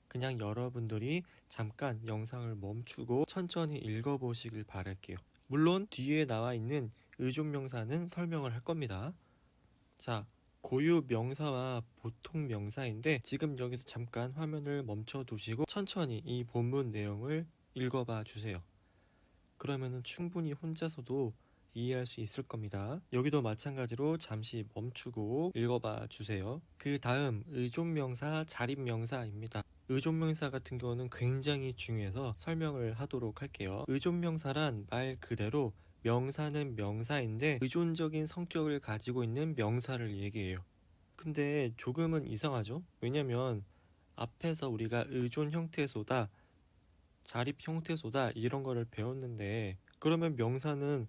A: 그냥 여러분들이 잠깐 영상을 멈추고 천천히 읽어보시길 바랄게요. 물론 뒤에 나와 있는 의존명사는 설명을 할 겁니다. 자, 고유 명사와 보통 명사인데 지금 여기서 잠깐 화면을 멈춰 두시고 천천히 이 본문 내용을 읽어봐 주세요. 그러면은 충분히 혼자서도 이해할 수 있을 겁니다. 여기도 마찬가지로 잠시 멈추고 읽어봐 주세요. 그 다음 의존명사, 자립명사입니다. 의존명사 같은 경우는 굉장히 중요해서 설명을 하도록 할게요. 의존명사란 말 그대로 명사는 명사인데 의존적인 성격을 가지고 있는 명사를 얘기해요. 근데 조금은 이상하죠? 왜냐면 앞에서 우리가 의존 형태소다, 자립 형태소다 이런 거를 배웠는데 그러면 명사는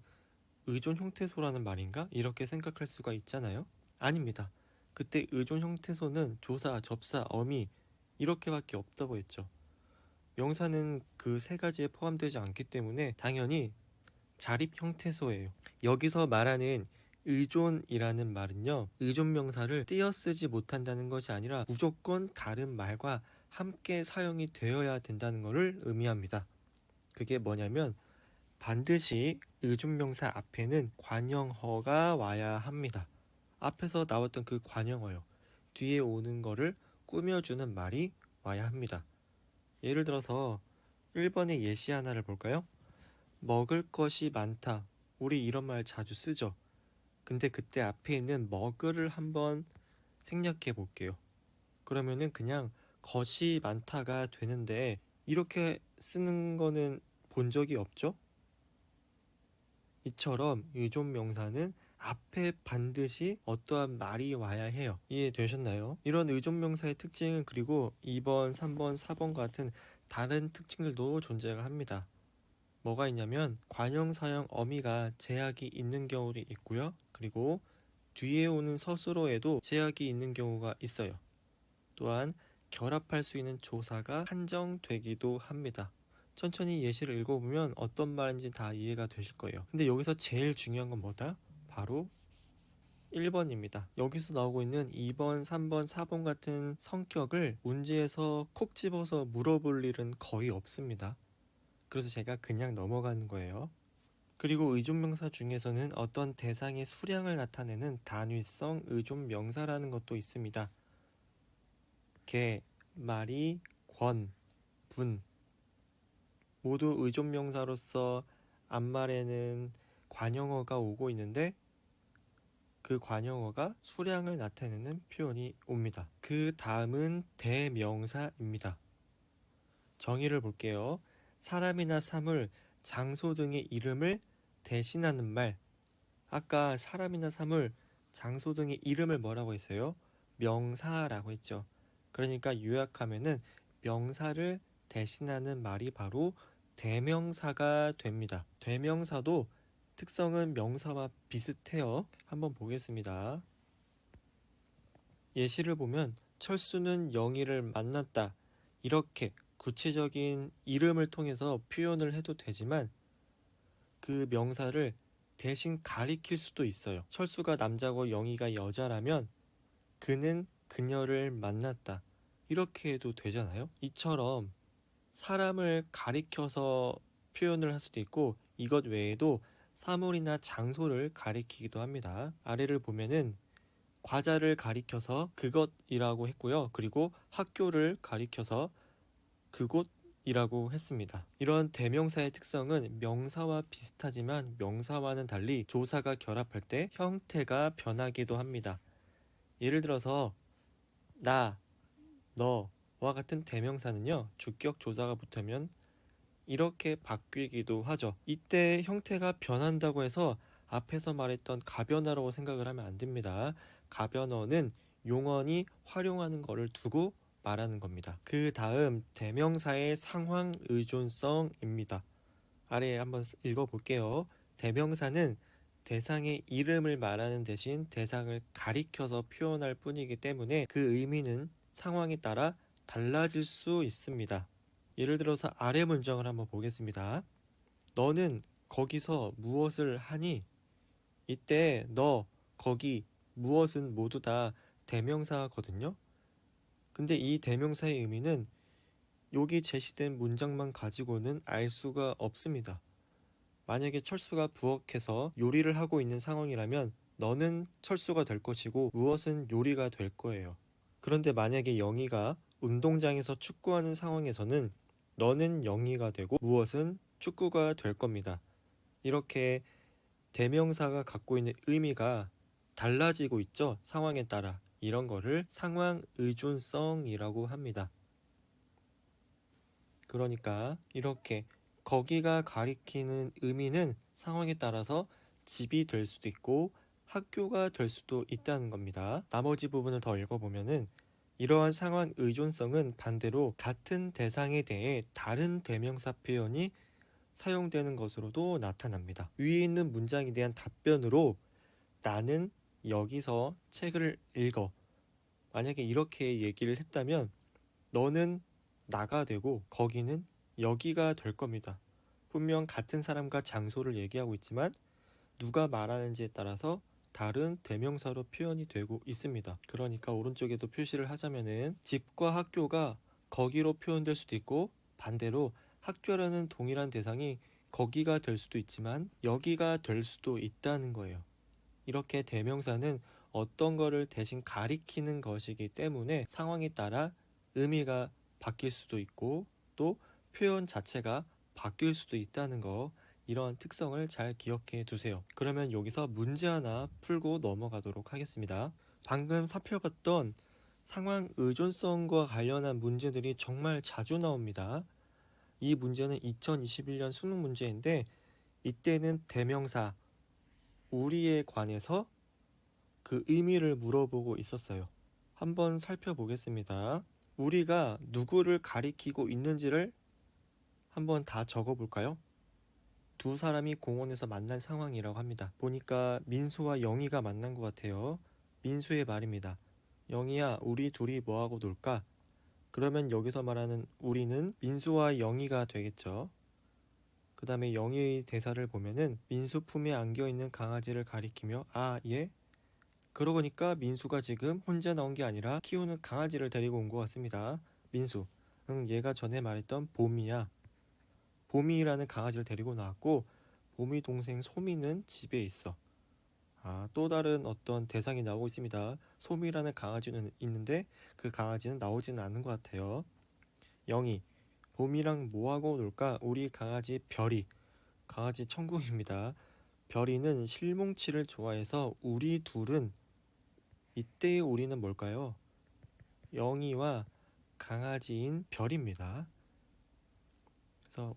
A: 의존 형태소라는 말인가? 이렇게 생각할 수가 있잖아요. 아닙니다. 그때 의존 형태소는 조사, 접사, 어미 이렇게밖에 없다고 했죠. 명사는 그 세 가지에 포함되지 않기 때문에 당연히 자립 형태소예요. 여기서 말하는 의존이라는 말은요, 의존 명사를 띄어쓰지 못한다는 것이 아니라 무조건 다른 말과 함께 사용이 되어야 된다는 것을 의미합니다. 그게 뭐냐면 반드시 의존 명사 앞에는 관형어가 와야 합니다. 앞에서 나왔던 그 관형어요. 뒤에 오는 거를 꾸며주는 말이 와야 합니다. 예를 들어서 1번의 예시 하나를 볼까요? 먹을 것이 많다. 우리 이런 말 자주 쓰죠. 근데 그때 앞에 있는 먹을을 한번 생략해 볼게요. 그러면은 그냥 것이 많다가 되는데 이렇게 쓰는 거는 본 적이 없죠? 이처럼 의존 명사는 앞에 반드시 어떠한 말이 와야 해요. 이해되셨나요? 이런 의존 명사의 특징은 그리고 2번, 3번, 4번 같은 다른 특징들도 존재가 합니다. 뭐가 있냐면 관형, 사형, 어미가 제약이 있는 경우도 있고요. 그리고 뒤에 오는 서술어에도 제약이 있는 경우가 있어요. 또한 결합할 수 있는 조사가 한정되기도 합니다. 천천히 예시를 읽어보면 어떤 말인지 다 이해가 되실 거예요. 근데 여기서 제일 중요한 건 뭐다? 바로 1번입니다. 여기서 나오고 있는 2번, 3번, 4번 같은 성격을 문제에서 콕 집어서 물어볼 일은 거의 없습니다. 그래서 제가 그냥 넘어가는 거예요. 그리고 의존명사 중에서는 어떤 대상의 수량을 나타내는 단위성 의존명사라는 것도 있습니다. 개, 마리, 권, 분 모두 의존명사로서 앞말에는 관형어가 오고 있는데 그 관형어가 수량을 나타내는 표현이 옵니다. 그 다음은 대명사입니다. 정의를 볼게요. 사람이나 사물, 장소 등의 이름을 대신하는 말. 아까 사람이나 사물, 장소 등의 이름을 뭐라고 했어요? 명사라고 했죠. 그러니까 요약하면은 명사를 대신하는 말이 바로 대명사가 됩니다. 대명사도 특성은 명사와 비슷해요. 한번 보겠습니다. 예시를 보면 철수는 영희를 만났다. 이렇게 구체적인 이름을 통해서 표현을 해도 되지만 그 명사를 대신 가리킬 수도 있어요. 철수가 남자고 영희가 여자라면 그는 그녀를 만났다. 이렇게 해도 되잖아요. 이처럼 사람을 가리켜서 표현을 할 수도 있고 이것 외에도 사물이나 장소를 가리키기도 합니다. 아래를 보면은 과자를 가리켜서 그것이라고 했고요. 그리고 학교를 가리켜서 그곳이라고 했습니다. 이런 대명사의 특성은 명사와 비슷하지만 명사와는 달리 조사가 결합할 때 형태가 변하기도 합니다. 예를 들어서 나, 너와 같은 대명사는요. 주격 조사가 붙으면 이렇게 바뀌기도 하죠. 이때 형태가 변한다고 해서 앞에서 말했던 가변어라고 생각을 하면 안 됩니다. 가변어는 용언이 활용하는 것을 두고 말하는 겁니다. 그 다음 대명사의 상황 의존성입니다. 아래에 한번 읽어볼게요. 대명사는 대상의 이름을 말하는 대신 대상을 가리켜서 표현할 뿐이기 때문에 그 의미는 상황에 따라 달라질 수 있습니다. 예를 들어서 아래 문장을 한번 보겠습니다. 너는 거기서 무엇을 하니? 이때 너, 거기, 무엇은 모두 다 대명사거든요. 근데 이 대명사의 의미는 여기 제시된 문장만 가지고는 알 수가 없습니다. 만약에 철수가 부엌에서 요리를 하고 있는 상황이라면 너는 철수가 될 것이고 무엇은 요리가 될 거예요. 그런데 만약에 영희가 운동장에서 축구하는 상황에서는 너는 영희가 되고 무엇은 축구가 될 겁니다. 이렇게 대명사가 갖고 있는 의미가 달라지고 있죠. 상황에 따라. 이런 거를 상황 의존성이라고 합니다. 그러니까 이렇게 거기가 가리키는 의미는 상황에 따라서 집이 될 수도 있고 학교가 될 수도 있다는 겁니다. 나머지 부분을 더 읽어보면은 이러한 상황 의존성은 반대로 같은 대상에 대해 다른 대명사 표현이 사용되는 것으로도 나타납니다. 위에 있는 문장에 대한 답변으로 나는 여기서 책을 읽어. 만약에 이렇게 얘기를 했다면 너는 나가 되고 거기는 여기가 될 겁니다. 분명 같은 사람과 장소를 얘기하고 있지만 누가 말하는지에 따라서 다른 대명사로 표현이 되고 있습니다. 그러니까 오른쪽에도 표시를 하자면은 집과 학교가 거기로 표현될 수도 있고 반대로 학교라는 동일한 대상이 거기가 될 수도 있지만 여기가 될 수도 있다는 거예요. 이렇게 대명사는 어떤 거를 대신 가리키는 것이기 때문에 상황에 따라 의미가 바뀔 수도 있고 또 표현 자체가 바뀔 수도 있다는 거, 이런 특성을 잘 기억해 두세요. 그러면 여기서 문제 하나 풀고 넘어가도록 하겠습니다. 방금 살펴봤던 상황 의존성과 관련한 문제들이 정말 자주 나옵니다. 이 문제는 2021년 수능 문제인데 이때는 대명사 우리에 관해서 그 의미를 물어보고 있었어요. 한번 살펴보겠습니다. 우리가 누구를 가리키고 있는지를 한번 다 적어볼까요? 두 사람이 공원에서 만난 상황이라고 합니다. 보니까 민수와 영희가 만난 것 같아요. 민수의 말입니다. 영희야, 우리 둘이 뭐하고 놀까? 그러면 여기서 말하는 우리는 민수와 영희가 되겠죠. 그 다음에 영희의 대사를 보면은 민수 품에 안겨있는 강아지를 가리키며 아, 예? 그러고 보니까 민수가 지금 혼자 나온 게 아니라 키우는 강아지를 데리고 온 것 같습니다. 민수, 응, 얘가 전에 말했던 봄이야. 봄이라는 강아지를 데리고 나왔고 봄이 동생 소미는 집에 있어. 아, 또 다른 어떤 대상이 나오고 있습니다. 소미라는 강아지는 있는데 그 강아지는 나오지는 않는 것 같아요. 영희, 봄이랑 뭐하고 놀까? 우리 강아지 별이. 강아지 천국입니다. 별이는 실뭉치를 좋아해서 우리 둘은, 이때의 우리는 뭘까요? 영희와 강아지인 별입니다. 그래서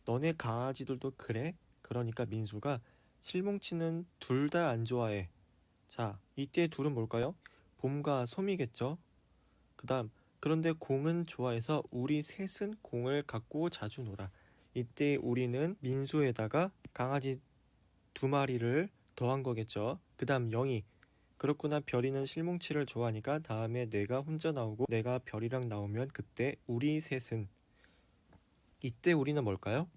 A: 너네 강아지들도 그래? 그러니까 민수가 실뭉치는 둘 다 안 좋아해. 자, 이때 둘은 뭘까요? 봄과 솜이겠죠? 그 다음, 그런데 공은 좋아해서 우리 셋은 공을 갖고 자주 놀아. 이때 우리는 민수에다가 강아지 두 마리를 더한 거겠죠. 그 다음 영희, 그렇구나. 별이는 실뭉치를 좋아하니까 다음에 내가 혼자 나오고 내가 별이랑 나오면 그때 우리 셋은, 이때 우리는 뭘까요?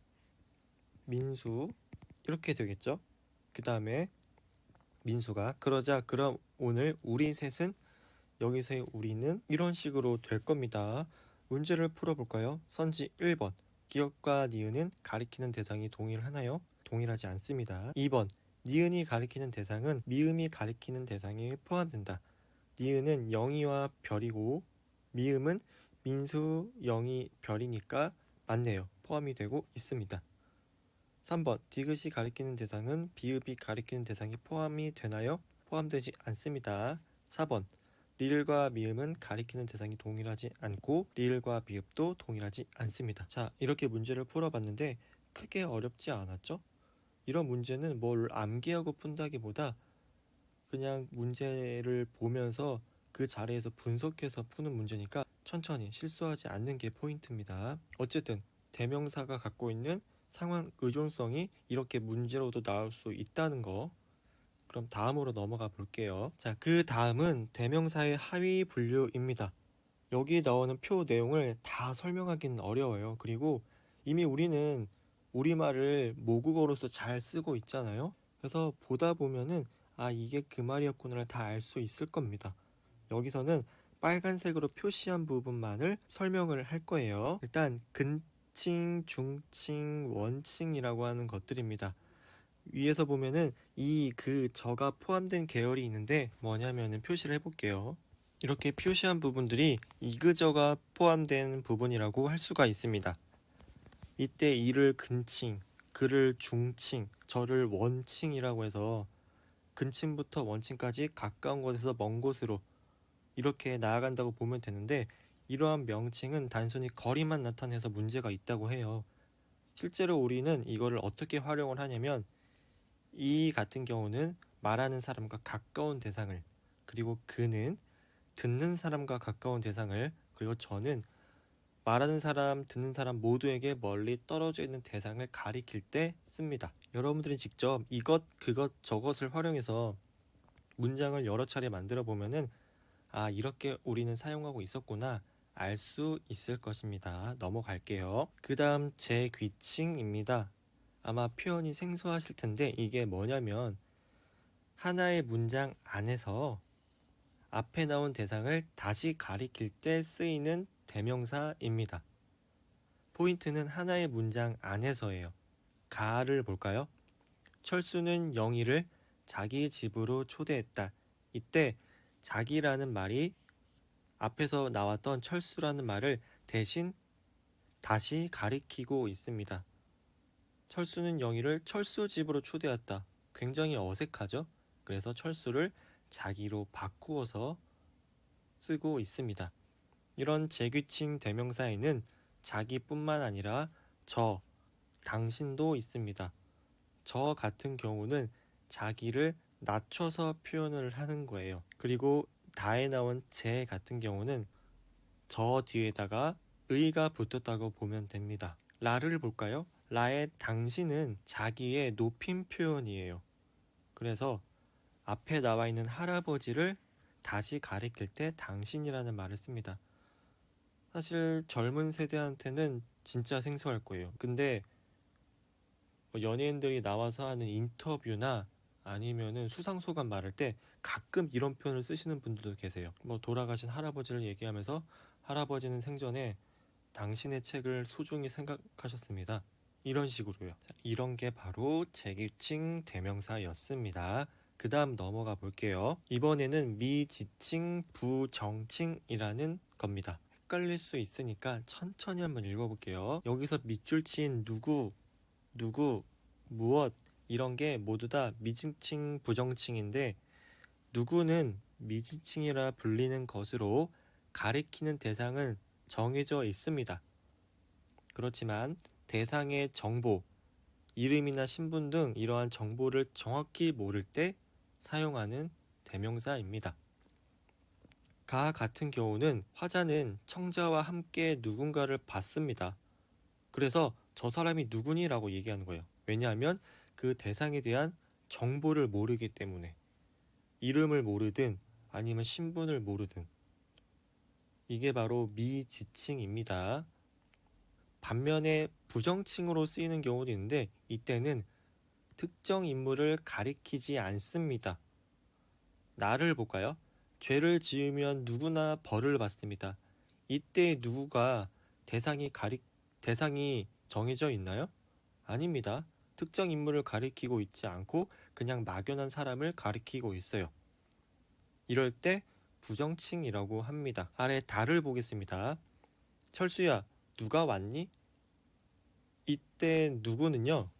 A: 민수, 이렇게 되겠죠. 그 다음에 민수가 그러자 그럼 오늘 우리 셋은, 여기서의 우리는 이런 식으로 될 겁니다. 문제를 풀어볼까요? 선지 1번, 기억과 니은은 가리키는 대상이 동일하나요? 동일하지 않습니다. 2번, 니은이 가리키는 대상은 미음이 가리키는 대상에 포함된다. 니은은 영희와 별이고 미음은 민수, 영희, 별이니까 맞네요. 포함이 되고 있습니다. 3번, 디귿이 가리키는 대상은 비읍이 가리키는 대상이 포함이 되나요? 포함되지 않습니다. 4번, 리을과 미음은 가리키는 대상이 동일하지 않고 리을과 비읍도 동일하지 않습니다. 자, 이렇게 문제를 풀어봤는데 크게 어렵지 않았죠? 이런 문제는 뭘 암기하고 푼다기보다 그냥 문제를 보면서 그 자리에서 분석해서 푸는 문제니까 천천히 실수하지 않는 게 포인트입니다. 어쨌든 대명사가 갖고 있는 상황 의존성이 이렇게 문제로도 나올 수 있다는 거. 그럼 다음으로 넘어가 볼게요. 자, 그 다음은 대명사의 하위 분류입니다. 여기 나오는 표 내용을 다 설명하기는 어려워요. 그리고 이미 우리는 우리말을 모국어로서 잘 쓰고 있잖아요. 그래서 보다 보면은 아, 이게 그 말이었구나를 다 알 수 있을 겁니다. 여기서는 빨간색으로 표시한 부분만을 설명을 할 거예요. 일단 근칭, 중칭, 원칭이라고 하는 것들입니다. 위에서 보면은 이, 그, 저가 포함된 계열이 있는데 뭐냐면은 표시를 해볼게요. 이렇게 표시한 부분들이 이그저가 포함된 부분이라고 할 수가 있습니다. 이때 이를 근칭, 그를 중칭, 저를 원칭이라고 해서 근칭부터 원칭까지 가까운 곳에서 먼 곳으로 이렇게 나아간다고 보면 되는데, 이러한 명칭은 단순히 거리만 나타내서 문제가 있다고 해요. 실제로 우리는 이거를 어떻게 활용을 하냐면 이 같은 경우는 말하는 사람과 가까운 대상을, 그리고 그는 듣는 사람과 가까운 대상을, 그리고 저는 말하는 사람, 듣는 사람 모두에게 멀리 떨어져 있는 대상을 가리킬 때 씁니다. 여러분들이 직접 이것, 그것, 저것을 활용해서 문장을 여러 차례 만들어 보면은 이렇게 우리는 사용하고 있었구나 알 수 있을 것입니다. 넘어갈게요. 그 다음 재귀칭입니다. 아마 표현이 생소하실 텐데 이게 뭐냐면 하나의 문장 안에서 앞에 나온 대상을 다시 가리킬 때 쓰이는 대명사입니다. 포인트는 하나의 문장 안에서예요. 가를 볼까요? 철수는 영희를 자기 집으로 초대했다. 이때 자기라는 말이 앞에서 나왔던 철수라는 말을 대신 다시 가리키고 있습니다. 철수는 영희를 철수 집으로 초대했다. 굉장히 어색하죠? 그래서 철수를 자기로 바꾸어서 쓰고 있습니다. 이런 재규칭 대명사에는 자기뿐만 아니라 저, 당신도 있습니다. 저 같은 경우는 자기를 낮춰서 표현을 하는 거예요. 그리고 다에 나온 제 같은 경우는 저 뒤에다가 의가 붙었다고 보면 됩니다. 라를 볼까요? 라의 당신은 자기의 높임 표현이에요. 그래서 앞에 나와 있는 할아버지를 다시 가리킬 때 당신이라는 말을 씁니다. 사실 젊은 세대한테는 진짜 생소할 거예요. 근데 연예인들이 나와서 하는 인터뷰나 아니면은 수상소감 말할 때 가끔 이런 표현을 쓰시는 분들도 계세요. 돌아가신 할아버지를 얘기하면서 할아버지는 생전에 당신의 책을 소중히 생각하셨습니다. 이런 식으로요. 이런 게 바로 재규칭 대명사였습니다. 그 다음 넘어가 볼게요. 이번에는 미지칭 부정칭이라는 겁니다. 헷갈릴 수 있으니까 천천히 한번 읽어볼게요. 여기서 밑줄 친 누구, 무엇 이런 게 모두 다 미지칭 부정칭인데 누구는 미지칭이라 불리는 것으로 가리키는 대상은 정해져 있습니다. 그렇지만 대상의 정보, 이름이나 신분 등 이러한 정보를 정확히 모를 때 사용하는 대명사입니다. 가 같은 경우는 화자는 청자와 함께 누군가를 봤습니다. 그래서 저 사람이 누구니? 라고 얘기하는 거예요. 왜냐하면 그 대상에 대한 정보를 모르기 때문에 이름을 모르든 아니면 신분을 모르든 이게 바로 미지칭입니다. 반면에 부정칭으로 쓰이는 경우도 있는데 이때는 특정 인물을 가리키지 않습니다. 나를 볼까요? 죄를 지으면 누구나 벌을 받습니다. 이때 누구가 대상이 정해져 있나요? 아닙니다. 특정 인물을 가리키고 있지 않고 그냥 막연한 사람을 가리키고 있어요. 이럴 때 부정칭이라고 합니다. 아래 다를 보겠습니다. 철수야, 누가 왔니? 이때 누구는요,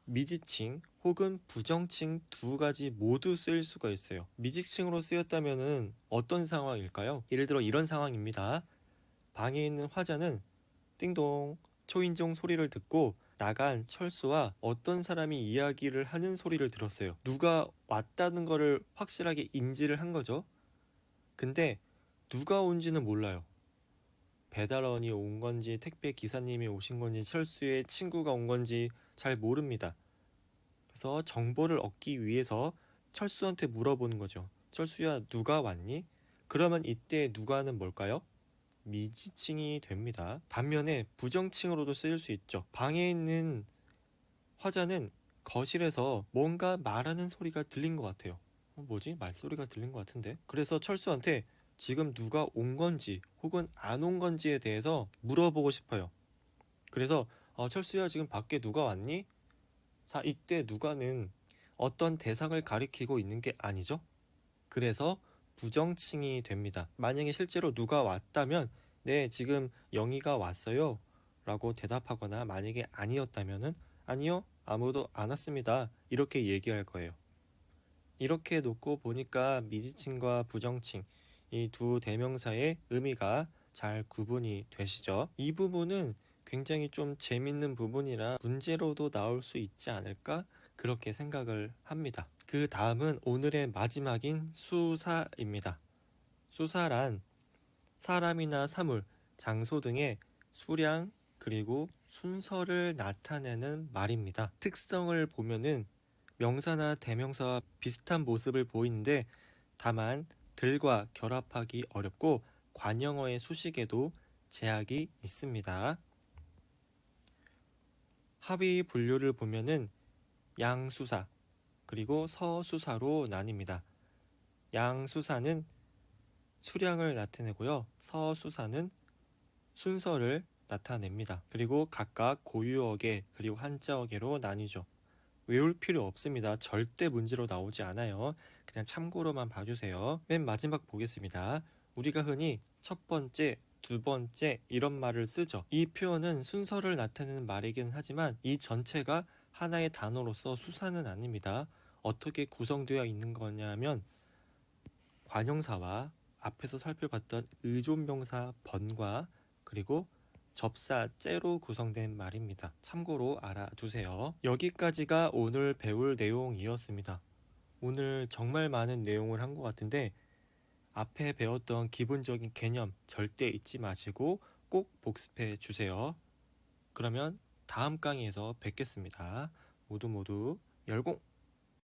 A: 미지칭 혹은 부정칭 두 가지 모두 쓰일 수가 있어요. 미지칭으로 쓰였다면 어떤 상황일까요? 예를 들어 이런 상황입니다. 방에 있는 화자는 띵동 초인종 소리를 듣고 나간 철수와 어떤 사람이 이야기를 하는 소리를 들었어요. 누가 왔다는 거를 확실하게 인지를 한 거죠. 근데 누가 온지는 몰라요. 배달원이 온 건지 택배 기사님이 오신 건지 철수의 친구가 온 건지 잘 모릅니다. 그래서 정보를 얻기 위해서 철수한테 물어보는 거죠. 철수야, 누가 왔니? 그러면 이때 누가는 뭘까요? 미지칭이 됩니다. 반면에 부정칭으로도 쓰일 수 있죠. 방에 있는 화자는 거실에서 뭔가 말하는 소리가 들린 것 같아요. 뭐지? 말소리가 들린 것 같은데? 그래서 철수한테 지금 누가 온 건지 혹은 안 온 건지에 대해서 물어보고 싶어요. 그래서 철수야, 지금 밖에 누가 왔니? 자, 이때 누가는 어떤 대상을 가리키고 있는 게 아니죠. 그래서 부정칭이 됩니다. 만약에 실제로 누가 왔다면 네, 지금 영희가 왔어요 라고 대답하거나, 만약에 아니었다면은 아니요, 아무도 안 왔습니다 이렇게 얘기할 거예요. 이렇게 놓고 보니까 미지칭과 부정칭 이 두 대명사의 의미가 잘 구분이 되시죠? 이 부분은 굉장히 좀 재밌는 부분이라 문제로도 나올 수 있지 않을까 그렇게 생각을 합니다. 그 다음은 오늘의 마지막인 수사입니다. 수사란 사람이나 사물, 장소 등의 수량 그리고 순서를 나타내는 말입니다. 특성을 보면은 명사나 대명사와 비슷한 모습을 보이는데 다만 들과 결합하기 어렵고 관형어의 수식에도 제약이 있습니다. 합의 분류를 보면은 양수사 그리고 서수사로 나뉩니다. 양수사는 수량을 나타내고요. 서수사는 순서를 나타냅니다. 그리고 각각 고유어계 그리고 한자어계로 나뉘죠. 외울 필요 없습니다. 절대 문제로 나오지 않아요. 그냥 참고로만 봐주세요. 맨 마지막 보겠습니다. 우리가 흔히 첫 번째, 두 번째 이런 말을 쓰죠. 이 표현은 순서를 나타내는 말이긴 하지만 이 전체가 하나의 단어로서 수사는 아닙니다. 어떻게 구성되어 있는 거냐면 관형사와 앞에서 살펴봤던 의존명사 번과 그리고 접사 째로 구성된 말입니다. 참고로 알아두세요. 여기까지가 오늘 배울 내용이었습니다. 오늘 정말 많은 내용을 한 것 같은데 앞에 배웠던 기본적인 개념 절대 잊지 마시고 꼭 복습해 주세요. 그러면 다음 강의에서 뵙겠습니다. 모두 열공!